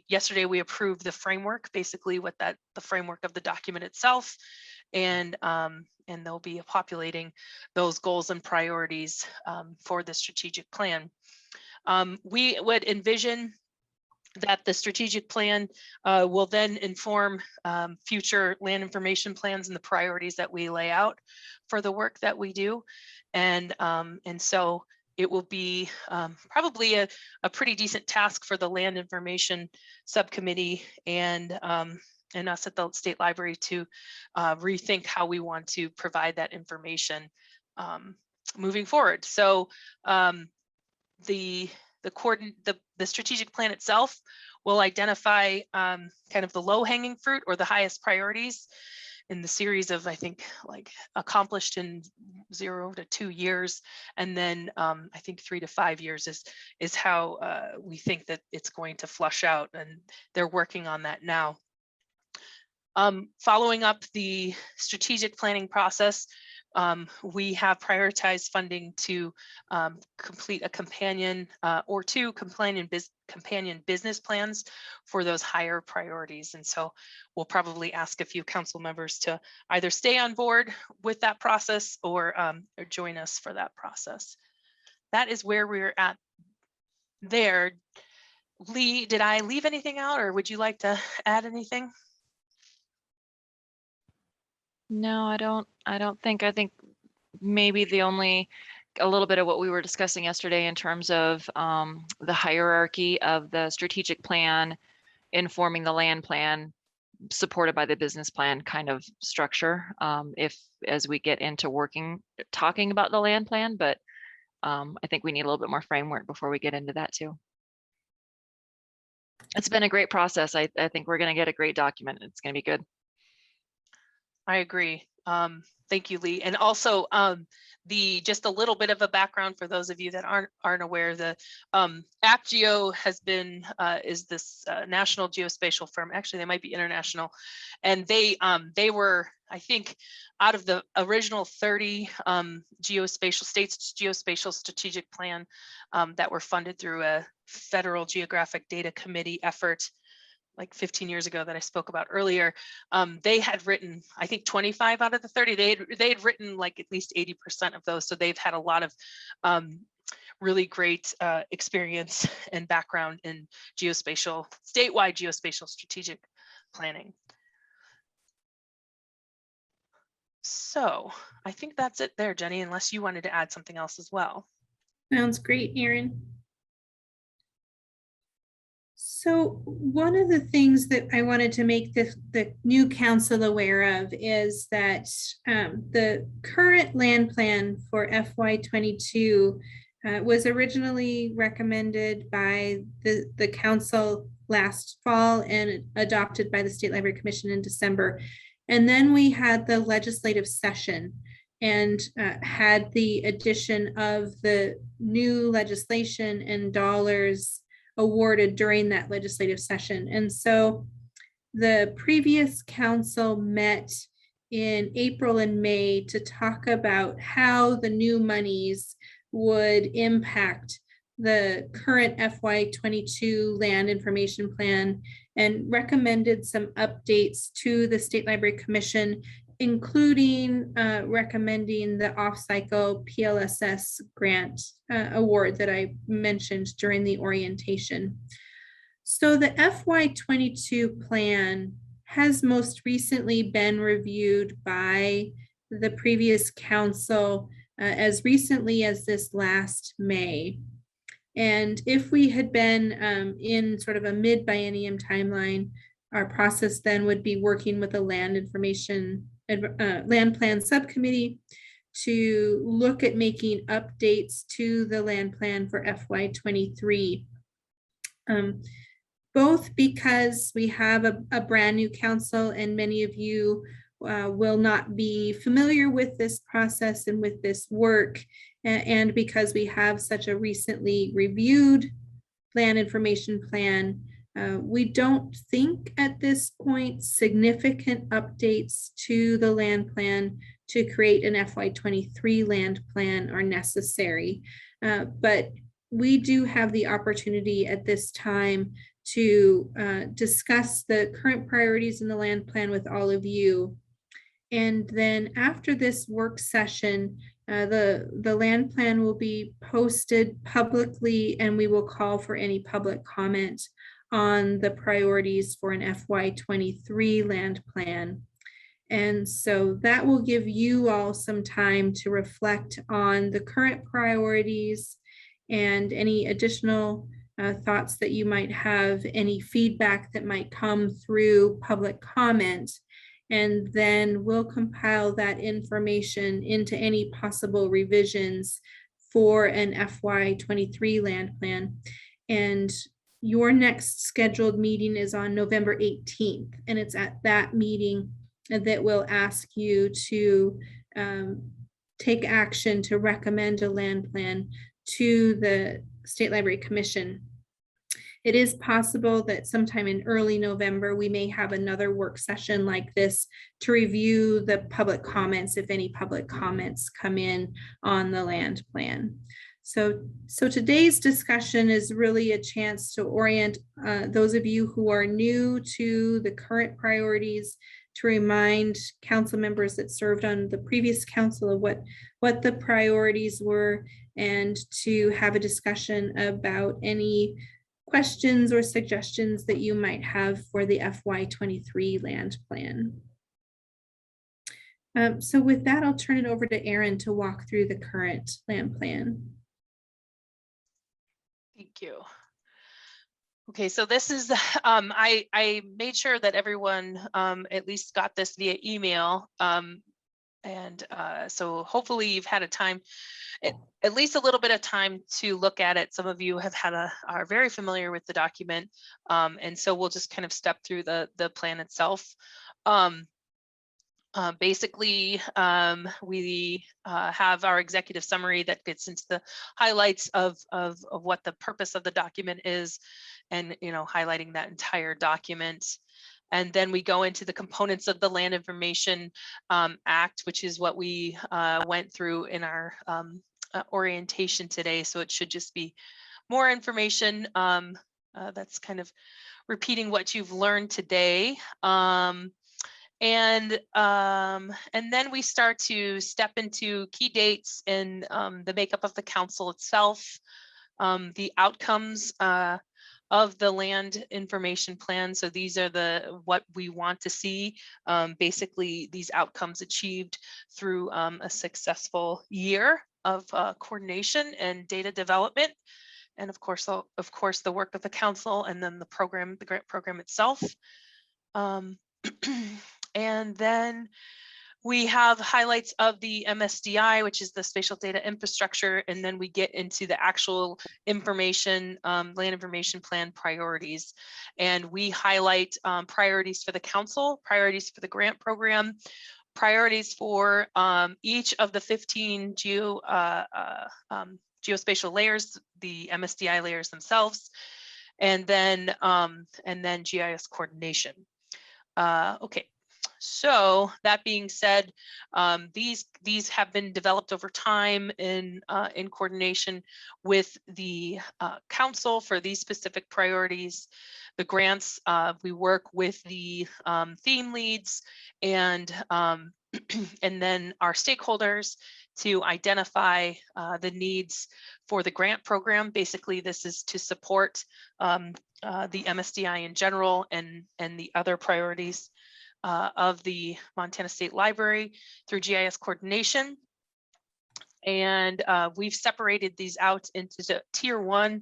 Yesterday we approved the framework, basically what the framework of the document itself, and they'll be populating those goals and priorities for the strategic plan. We would envision that the strategic plan will then inform future land information plans and the priorities that we lay out for the work that we do. And so it will be probably a pretty decent task for the land information subcommittee and us at the state library to rethink how we want to provide that information moving forward. So the strategic plan itself will identify kind of the low-hanging fruit or the highest priorities in the series of, I think, like accomplished in 0 to 2 years, and then I think 3 to 5 years is how we think that it's going to flush out, and they're working on that now. Following up the strategic planning process, we have prioritized funding to complete a companion or 2 companion business plans for those higher priorities. And so we'll probably ask a few council members to either stay on board with that process or join us for that process. That is where we're at there. Lee, did I leave anything out, or would you like to add anything? No, I think maybe a little bit of what we were discussing yesterday in terms of the hierarchy of the strategic plan informing the land plan supported by the business plan kind of structure, as we get into talking about the land plan, but I think we need a little bit more framework before we get into that too. It's been a great process. I think we're going to get a great document. It's going to be good. I agree. Thank you, Lee. And also just a little bit of a background for those of you that aren't aware, the AppGeo is this national geospatial firm. Actually, they might be international, and they were, I think, out of the original 30 states geospatial strategic plan that were funded through a federal geographic data committee effort like 15 years ago that I spoke about earlier. They had written, I think, 25 out of the 30. They had written like at least 80% of those. So they've had a lot of really great experience and background in statewide geospatial strategic planning. So I think that's it there, Jenny, unless you wanted to add something else as well. Sounds great, Erin. So one of the things that I wanted to make the new council aware of is that the current land plan for FY22 was originally recommended by the council last fall and adopted by the State Library Commission in December. And then we had the legislative session and had the addition of the new legislation and dollars awarded during that legislative session. And so the previous council met in April and May to talk about how the new monies would impact the current FY22 land information plan, and recommended some updates to the State Library Commission including recommending the off-cycle PLSS grant award that I mentioned during the orientation. So the FY22 plan has most recently been reviewed by the previous council as recently as this last May. And if we had been in sort of a mid-biennium timeline, our process then would be working with the land plan subcommittee to look at making updates to the land plan for FY23. Both because we have a brand new council and many of you will not be familiar with this process and with this work, and because we have such a recently reviewed land information plan, we don't think at this point significant updates to the land plan to create an FY23 land plan are necessary. But we do have the opportunity at this time to discuss the current priorities in the land plan with all of you. And then after this work session, the land plan will be posted publicly, and we will call for any public comment on the priorities for an FY23 land plan. And so that will give you all some time to reflect on the current priorities and any additional thoughts that you might have, any feedback that might come through public comment. And then we'll compile that information into any possible revisions for an FY23 land plan. And your next scheduled meeting is on November 18th. And it's at that meeting that we'll ask you to take action to recommend a land plan to the State Library Commission. It is possible that sometime in early November, we may have another work session like this to review the public comments, if any public comments come in on the land plan. So today's discussion is really a chance to orient those of you who are new to the current priorities, to remind council members that served on the previous council of what the priorities were, and to have a discussion about any questions or suggestions that you might have for the FY23 land plan. So with that, I'll turn it over to Erin to walk through the current land plan. Thank you. Okay, so this is, I made sure that everyone at least got this via email. So hopefully you've had a time, at least a little bit of time to look at it. Some of you have had are very familiar with the document. And so we'll just kind of step through the plan itself. Basically, we have our executive summary that gets into the highlights of what the purpose of the document is, and highlighting that entire document. And then we go into the components of the Land Information Act, which is what we went through in our orientation today. So it should just be more information that's kind of repeating what you've learned today. And then we start to step into key dates in the makeup of the council itself, the outcomes of the land information plan. So these are what we want to see, basically these outcomes achieved through a successful year of coordination and data development. And of course, the work of the council, and then the grant program itself. And then we have highlights of the MSDI, which is the spatial data infrastructure, and then we get into the actual information, land information plan priorities. And we highlight priorities for the council, priorities for the grant program, priorities for each of the 15 geospatial layers, the MSDI layers themselves, and then GIS coordination. Okay. So that being said, these have been developed over time in coordination with the council for these specific priorities. The grants, we work with the theme leads and and then our stakeholders to identify the needs for the grant program. Basically, this is to support the MSDI in general and the other priorities of the Montana State Library through GIS coordination. And we've separated these out into tier 1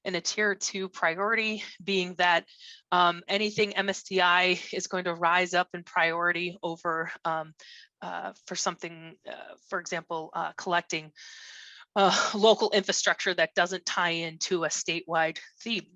and a tier 2 priority, being that anything MSDI is going to rise up in priority over for something, for example, collecting local infrastructure that doesn't tie into a statewide theme.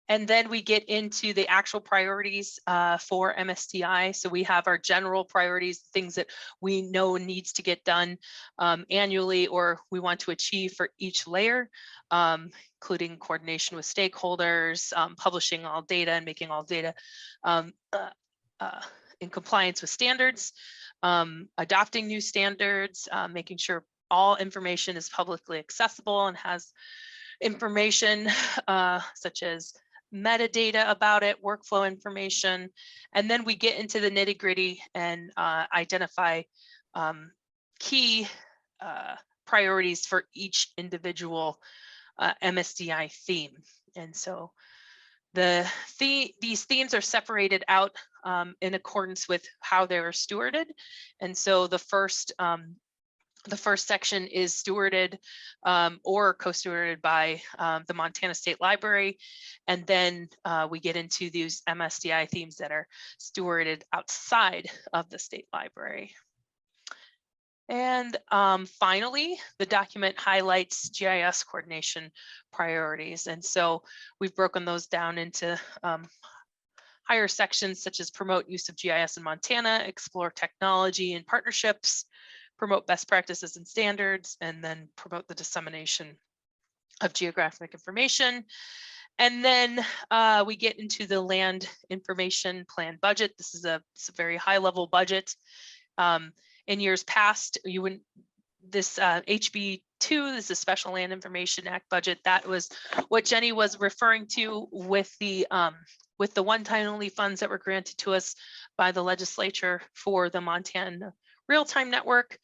And then we get into the actual priorities for MSDI. So we have our general priorities, things that we know needs to get done annually or we want to achieve for each layer, including coordination with stakeholders, publishing all data and making all data in compliance with standards, adopting new standards, making sure all information is publicly accessible and has information such as metadata about it, workflow information, and then we get into the nitty-gritty and identify key priorities for each individual MSDI theme. And so these themes are separated out in accordance with how they were stewarded. And so the first section is stewarded or co-stewarded by the Montana State Library. And then we get into these MSDI themes that are stewarded outside of the state library. And finally, the document highlights GIS coordination priorities. And so we've broken those down into higher sections such as promote use of GIS in Montana, explore technology and partnerships, promote best practices and standards, and then promote the dissemination of geographic information. And then we get into the land information plan budget. This is a very high level budget. In years past, you wouldn't, this HB 2, this is Special Land Information Act budget. That was what Jenny was referring to with the one-time only funds that were granted to us by the legislature for the Montana real-time network.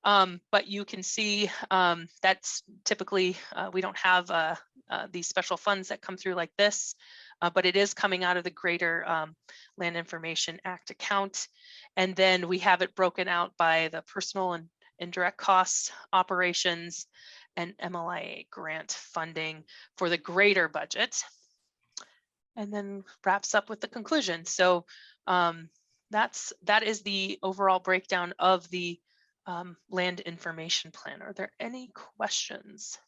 But you can see that's typically, we don't have these special funds that come through like this, but it is coming out of the greater Land Information Act account. And then we have it broken out by the personal and indirect costs, operations, and MLIA grant funding for the greater budget. And then wraps up with the conclusion. So that is the overall breakdown of the land information plan. Are there any questions?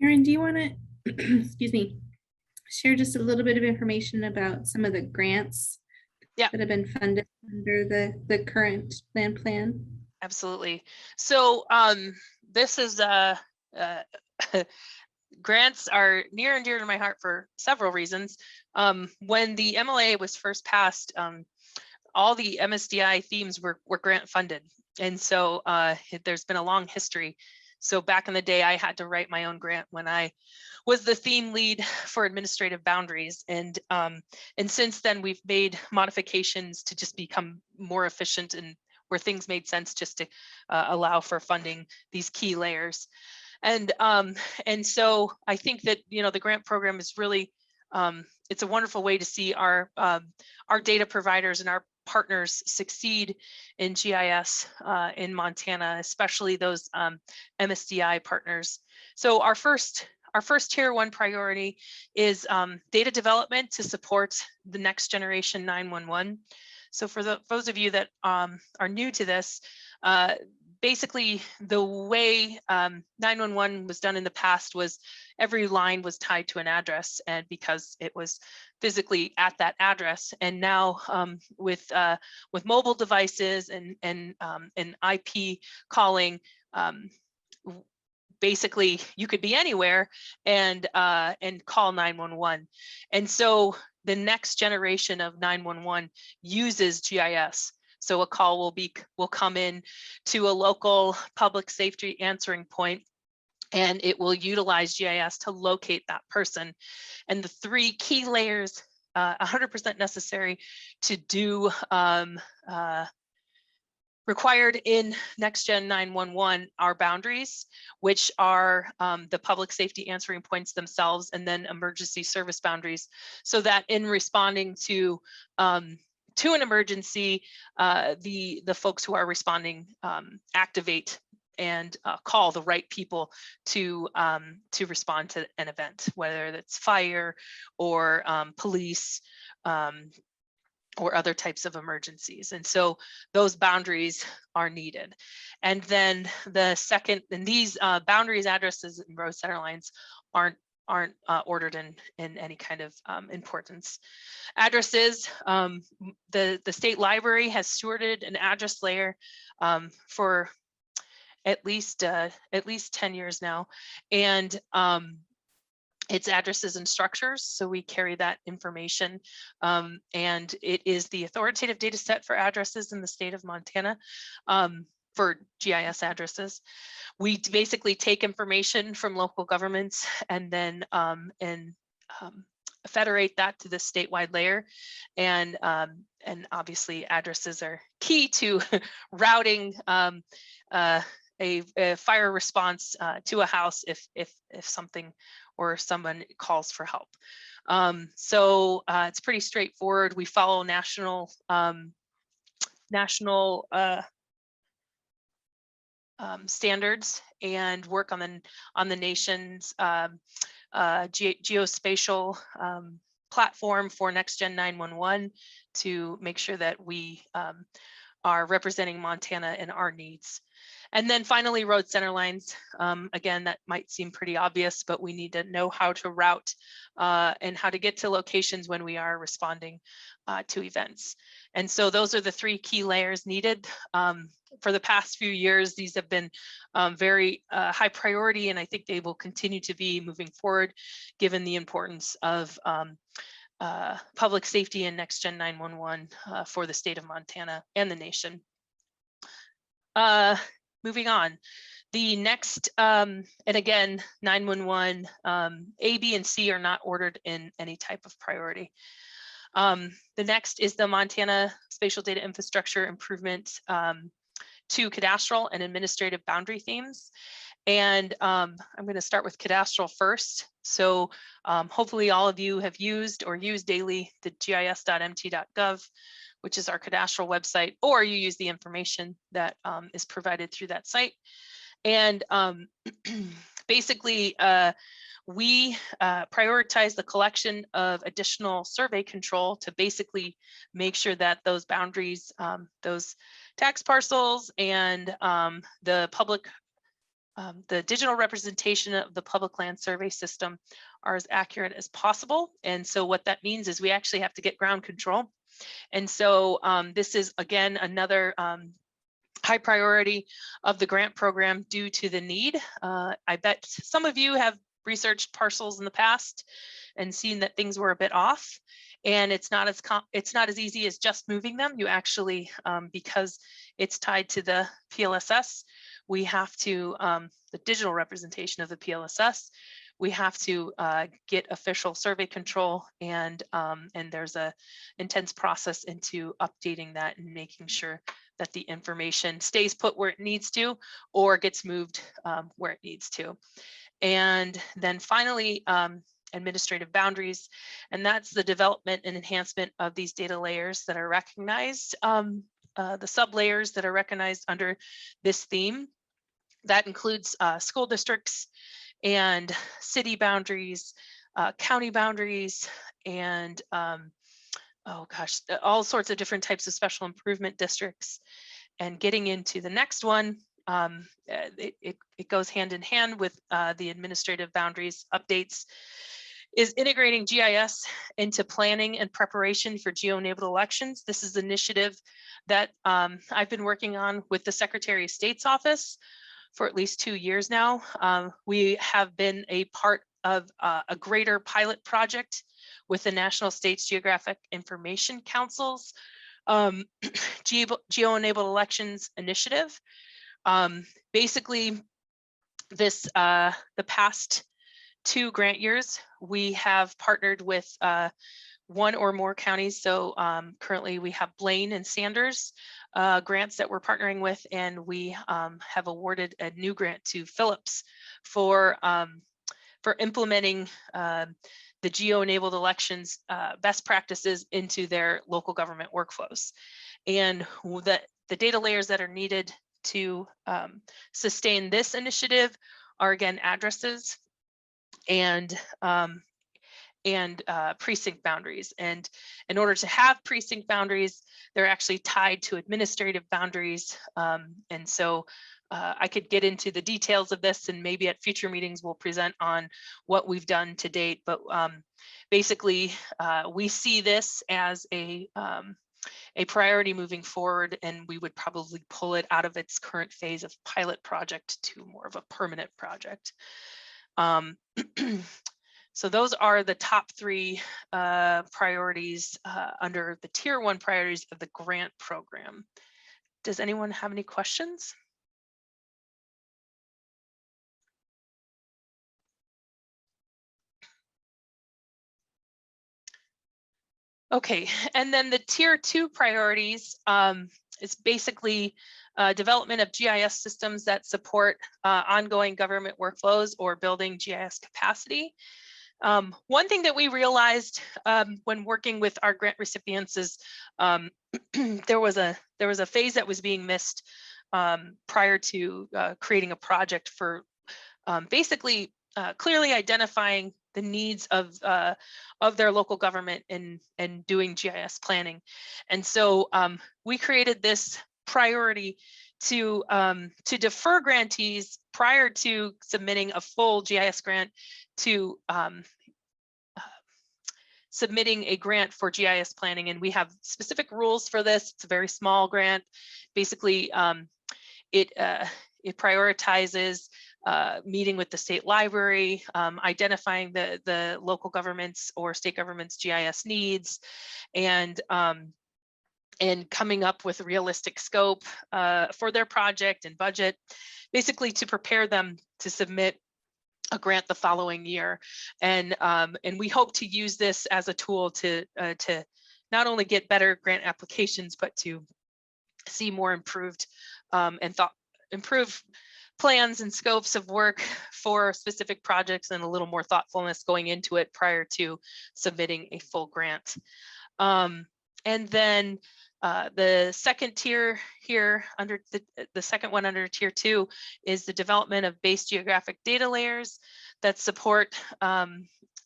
Erin, do you want to, excuse me, share just a little bit of information about some of the grants that have been funded under the current land plan? Absolutely. So this is grants are near and dear to my heart for several reasons. When the MLA was first passed, all the MSDI themes were grant funded. And so there's been a long history. So back in the day, I had to write my own grant when I was the theme lead for administrative boundaries. And since then, we've made modifications to just become more efficient and where things made sense just to allow for funding these key layers. And so I think that, you know, the grant program is really, it's a wonderful way to see our data providers and our partners succeed in GIS in Montana, especially those MSDI partners. So our first tier 1 priority is data development to support the next generation 911. So for those of you that are new to this, basically the way 911 was done in the past was every line was tied to an address, and because it was physically at that address. And now with mobile devices and IP calling, basically you could be anywhere and call 911. And so the next generation of 911 uses GIS. So a call will come in to a local public safety answering point, and it will utilize GIS to locate that person. And the three key layers 100% necessary to do required in Next Gen 911 are boundaries, which are the public safety answering points themselves, and then emergency service boundaries, so that in responding to an emergency, the folks who are responding activate and call the right people to respond to an event, whether that's fire or police, or other types of emergencies. And so those boundaries are needed. And then the second, and these boundaries, addresses, and road center lines aren't ordered in any kind of importance. Addresses, the state library has stewarded an address layer for at least 10 years now. And it's addresses and structures, so we carry that information, and it is the authoritative data set for addresses in the state of Montana, for GIS addresses. We basically take information from local governments and then federate that to the statewide layer, and obviously addresses are key to routing a fire response to a house if something or someone calls for help. So it's pretty straightforward. We follow national standards and work on the nation's geospatial platform for Next Gen 911 to make sure that we are representing Montana and our needs. And then finally, road center lines. Again, that might seem pretty obvious, but we need to know how to route and how to get to locations when we are responding to events. And so those are the three key layers needed. For the past few years, these have been very high priority, and I think they will continue to be moving forward, given the importance of public safety and Next Gen 911 for the state of Montana and the nation. Moving on, the next, and again, 911, A, B, and C are not ordered in any type of priority. The next is the Montana Spatial Data Infrastructure Improvement to Cadastral and Administrative Boundary Themes. And I'm going to start with Cadastral first. So hopefully all of you have used or use daily the gis.mt.gov, which is our Cadastral website, or you use the information that is provided through that site. And basically, we prioritize the collection of additional survey control to basically make sure that those boundaries, those tax parcels, and the digital representation of the public land survey system are as accurate as possible. And so what that means is we actually have to get ground control. And so this is, again, another high priority of the grant program due to the need. I bet some of you have researched parcels in the past and seen that things were a bit off. And it's not as easy as just moving them. You actually, because it's tied to the PLSS, we have to, the digital representation of the PLSS, we have to get official survey control, and there's a intense process into updating that and making sure that the information stays put where it needs to or gets moved where it needs to. And then finally, administrative boundaries, and that's the development and enhancement of these data layers that are recognized, the sub layers that are recognized under this theme. That includes school districts and city boundaries, county boundaries, and oh gosh, all sorts of different types of special improvement districts. And getting into the next one, it goes hand in hand with the administrative boundaries updates, is integrating GIS into planning and preparation for geo-enabled elections. This is an initiative that I've been working on with the Secretary of State's office for at least 2 years now. We have been a part of a greater pilot project with the National States Geographic Information Council's geo-enabled elections initiative. Basically, the past 2 grant years, we have partnered with 1 or more counties. So currently we have Blaine and Sanders grants that we're partnering with, and we have awarded a new grant to Phillips for implementing the geo-enabled elections best practices into their local government workflows. And the data layers that are needed to sustain this initiative are, again, addresses and precinct boundaries. And in order to have precinct boundaries, they're actually tied to administrative boundaries. And so I could get into the details of this, and maybe at future meetings we'll present on what we've done to date. But basically, we see this as a priority moving forward, and we would probably pull it out of its current phase of pilot project to more of a permanent project. So those are the top 3 priorities under the Tier 1 priorities of the grant program. Does anyone have any questions? Okay, and then the Tier 2 priorities is basically development of GIS systems that support ongoing government workflows or building GIS capacity. One thing that we realized when working with our grant recipients is there was a phase that was being missed prior to creating a project for basically clearly identifying the needs of their local government and doing GIS planning. And so we created this priority to defer grantees prior to submitting a full GIS grant to submitting a grant for GIS planning. And we have specific rules for this. It's a very small grant. Basically, it prioritizes meeting with the state library, identifying the local governments or state governments GIS needs, and coming up with a realistic scope for their project and budget, basically to prepare them to submit a grant the following year. And we hope to use this as a tool to not only get better grant applications, but to see more improved improved plans and scopes of work for specific projects, and a little more thoughtfulness going into it prior to submitting a full grant. And then the second tier here, under the second one under Tier 2, is the development of base geographic data layers that support that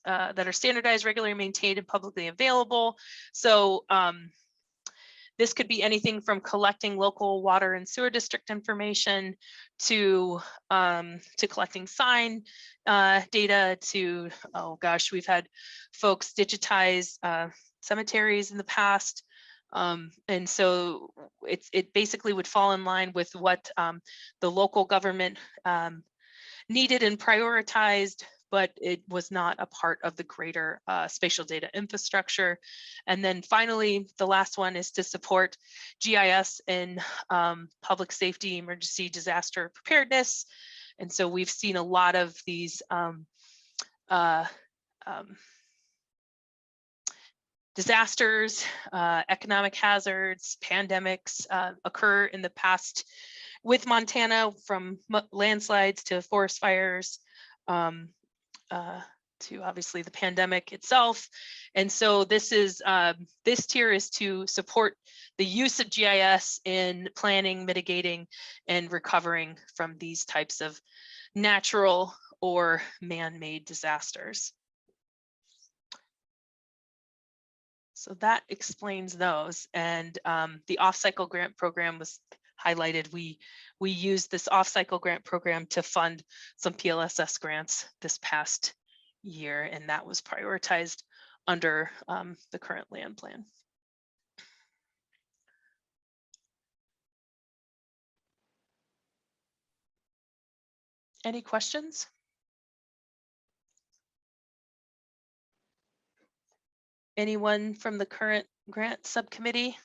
are standardized, regularly maintained, and publicly available. So this could be anything from collecting local water and sewer district information to collecting sign data to, oh gosh, we've had folks digitize cemeteries in the past. And so it basically would fall in line with what the local government needed and prioritized, but it was not a part of the greater spatial data infrastructure. And then finally, the last one is to support GIS in public safety, emergency, disaster preparedness. And so we've seen a lot of these disasters, economic hazards, pandemics occur in the past with Montana, from landslides to forest fires, to obviously the pandemic itself. And so this is this tier is to support the use of GIS in planning, mitigating, and recovering from these types of natural or man-made disasters. So that explains those. And the off-cycle grant program was highlighted, we used this off-cycle grant program to fund some PLSS grants this past year, and that was prioritized under the current land plan. Any questions? Anyone from the current grant subcommittee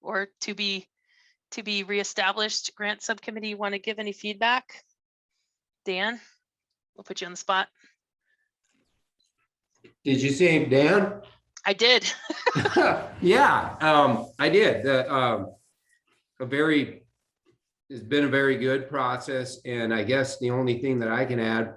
or to be reestablished grant subcommittee want to give any feedback? Dan, we'll put you on the spot. Did you say Dan? I did. Yeah, I did. It's been a very good process, and I guess the only thing that I can add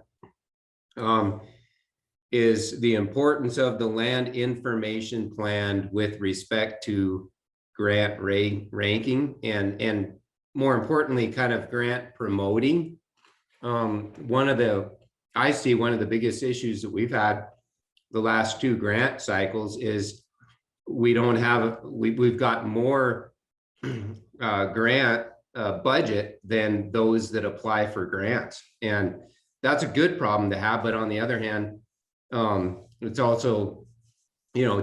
is the importance of the land information plan with respect to grant ranking and more importantly, kind of grant promoting. I see one of the biggest issues that we've had the last 2 grant cycles is we've got more grant budget than those that apply for grants. And that's a good problem to have. But on the other hand, it's also,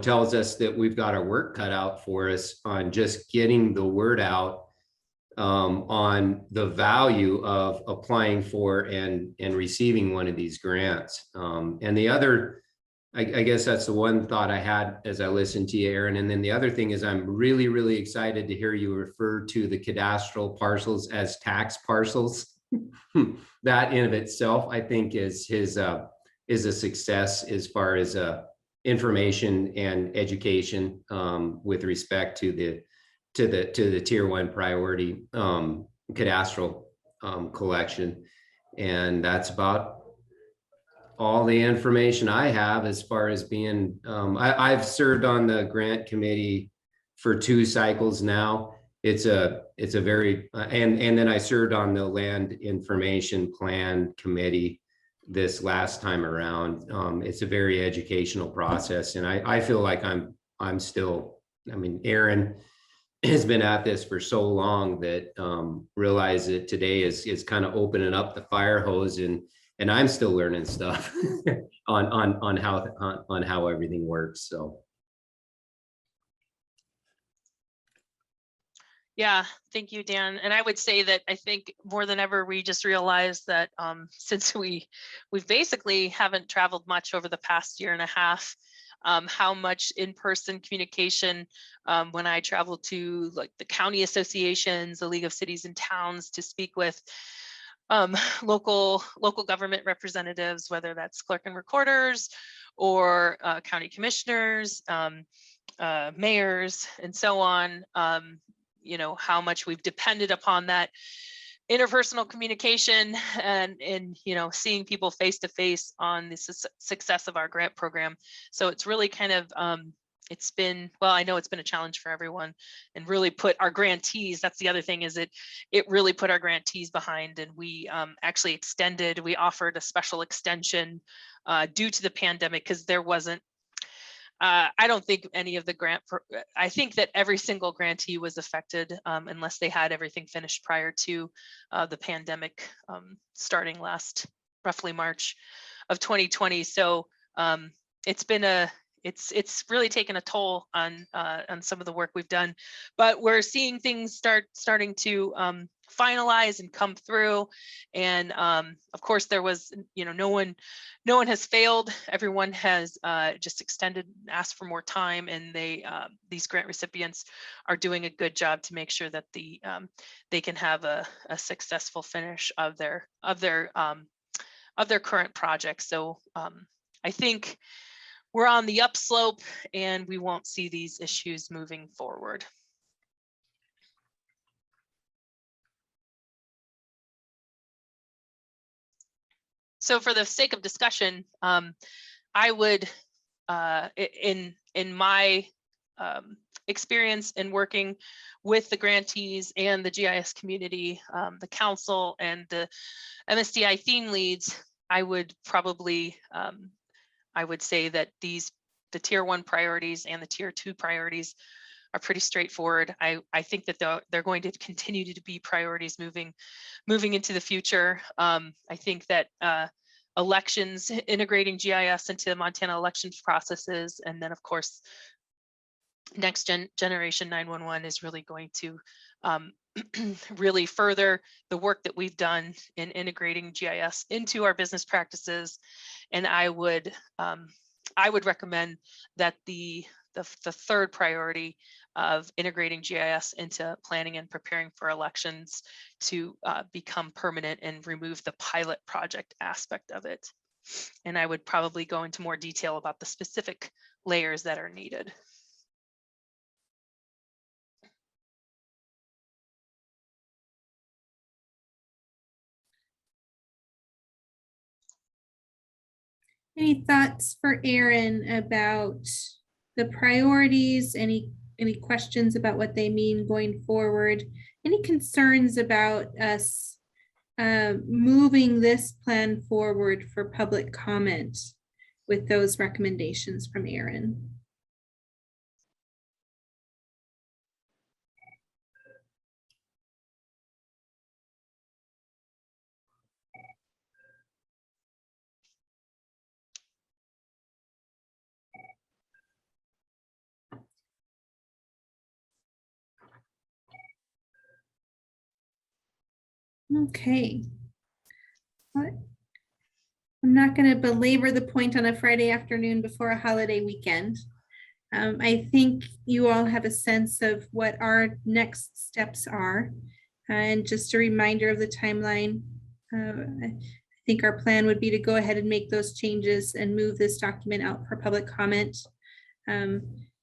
tells us that we've got our work cut out for us on just getting the word out on the value of applying for and receiving one of these grants. And the other, I guess that's the one thought I had as I listened to you, Aaron. And then the other thing is I'm really, really excited to hear you refer to the cadastral parcels as tax parcels. That in of itself, I think is a success as far as information and education with respect to the tier 1 priority cadastral collection. And that's about all the information I have as far as being, I've served on the grant committee for 2 cycles now. It's a very, and then I served on the land information plan committee this last time around. It's a very educational process, and I feel like I'm still, Aaron has been at this for so long that realize that today is kind of opening up the fire hose, and I'm still learning stuff on how everything works. So. Yeah, thank you, Dan. And I would say that I think more than ever, we just realized that since we've basically haven't traveled much over the past year and a half, how much in-person communication when I travel to like the county associations, the League of Cities and Towns to speak with local government representatives, whether that's clerk and recorders or county commissioners, mayors, and so on. How much we've depended upon that interpersonal communication and seeing people face to face on the success of our grant program. So it's really kind of it's been, well, I know it's been a challenge for everyone, and really put our grantees, that's the other thing, is it really put our grantees behind. And we actually we offered a special extension due to the pandemic, because there wasn't, I don't think any of the I think that every single grantee was affected unless they had everything finished prior to the pandemic starting roughly March of 2020. So it's been it's really taken a toll on some of the work we've done, but we're seeing things starting to finalize and come through. And of course, there was, no one has failed. Everyone has just extended, asked for more time, and these grant recipients are doing a good job to make sure that they can have a successful finish of their current projects. So I think we're on the upslope, and we won't see these issues moving forward. So for the sake of discussion, I would, in my experience in working with the grantees and the GIS community, the council and the MSDI theme leads, I would probably, I would say that the tier 1 priorities and the tier 2 priorities pretty straightforward. I think that they're going to continue to be priorities moving into the future. I think that elections, integrating GIS into Montana elections processes, and then of course, next generation 911 is really going to really further the work that we've done in integrating GIS into our business practices. And I would recommend that the third priority of integrating GIS into planning and preparing for elections to become permanent and remove the pilot project aspect of it. And I would probably go into more detail about the specific layers that are needed. Any thoughts for Aaron about the priorities? Any questions about what they mean going forward? Any concerns about us moving this plan forward for public comment with those recommendations from Aaron? Okay. I'm not going to belabor the point on a Friday afternoon before a holiday weekend. I think you all have a sense of what our next steps are. And just a reminder of the timeline. I think our plan would be to go ahead and make those changes and move this document out for public comment.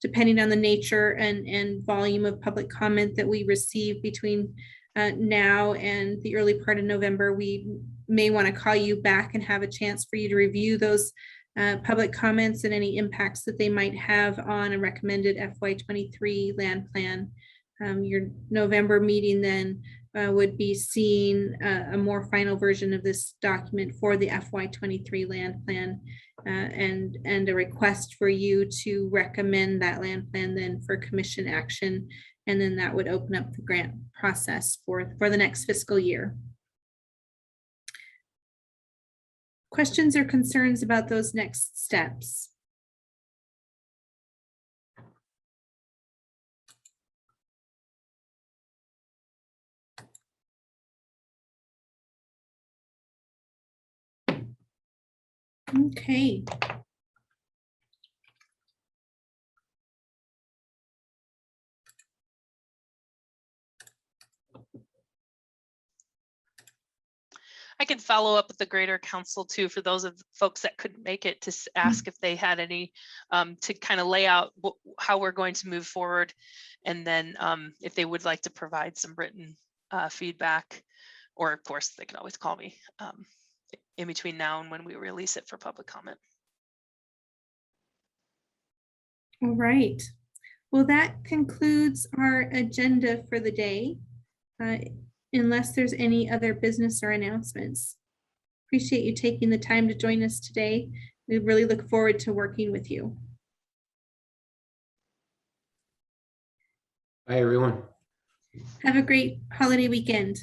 Depending on the nature and volume of public comment that we receive between now and the early part of November, we may want to call you back and have a chance for you to review those public comments and any impacts that they might have on a recommended FY23 land plan. Your November meeting then would be seeing a more final version of this document for the FY23 land plan and a request for you to recommend that land plan then for commission action. And then that would open up the grant process for the next fiscal year. Questions or concerns about those next steps? Okay. I can follow up with the Greater Council too, for those of folks that couldn't make it, to ask if they had any, to kind of lay out how we're going to move forward. And then if they would like to provide some written feedback, or of course, they can always call me in between now and when we release it for public comment. All right. Well, that concludes our agenda for the day. Unless there's any other business or announcements. Appreciate you taking the time to join us today. We really look forward to working with you. Bye, everyone. Have a great holiday weekend.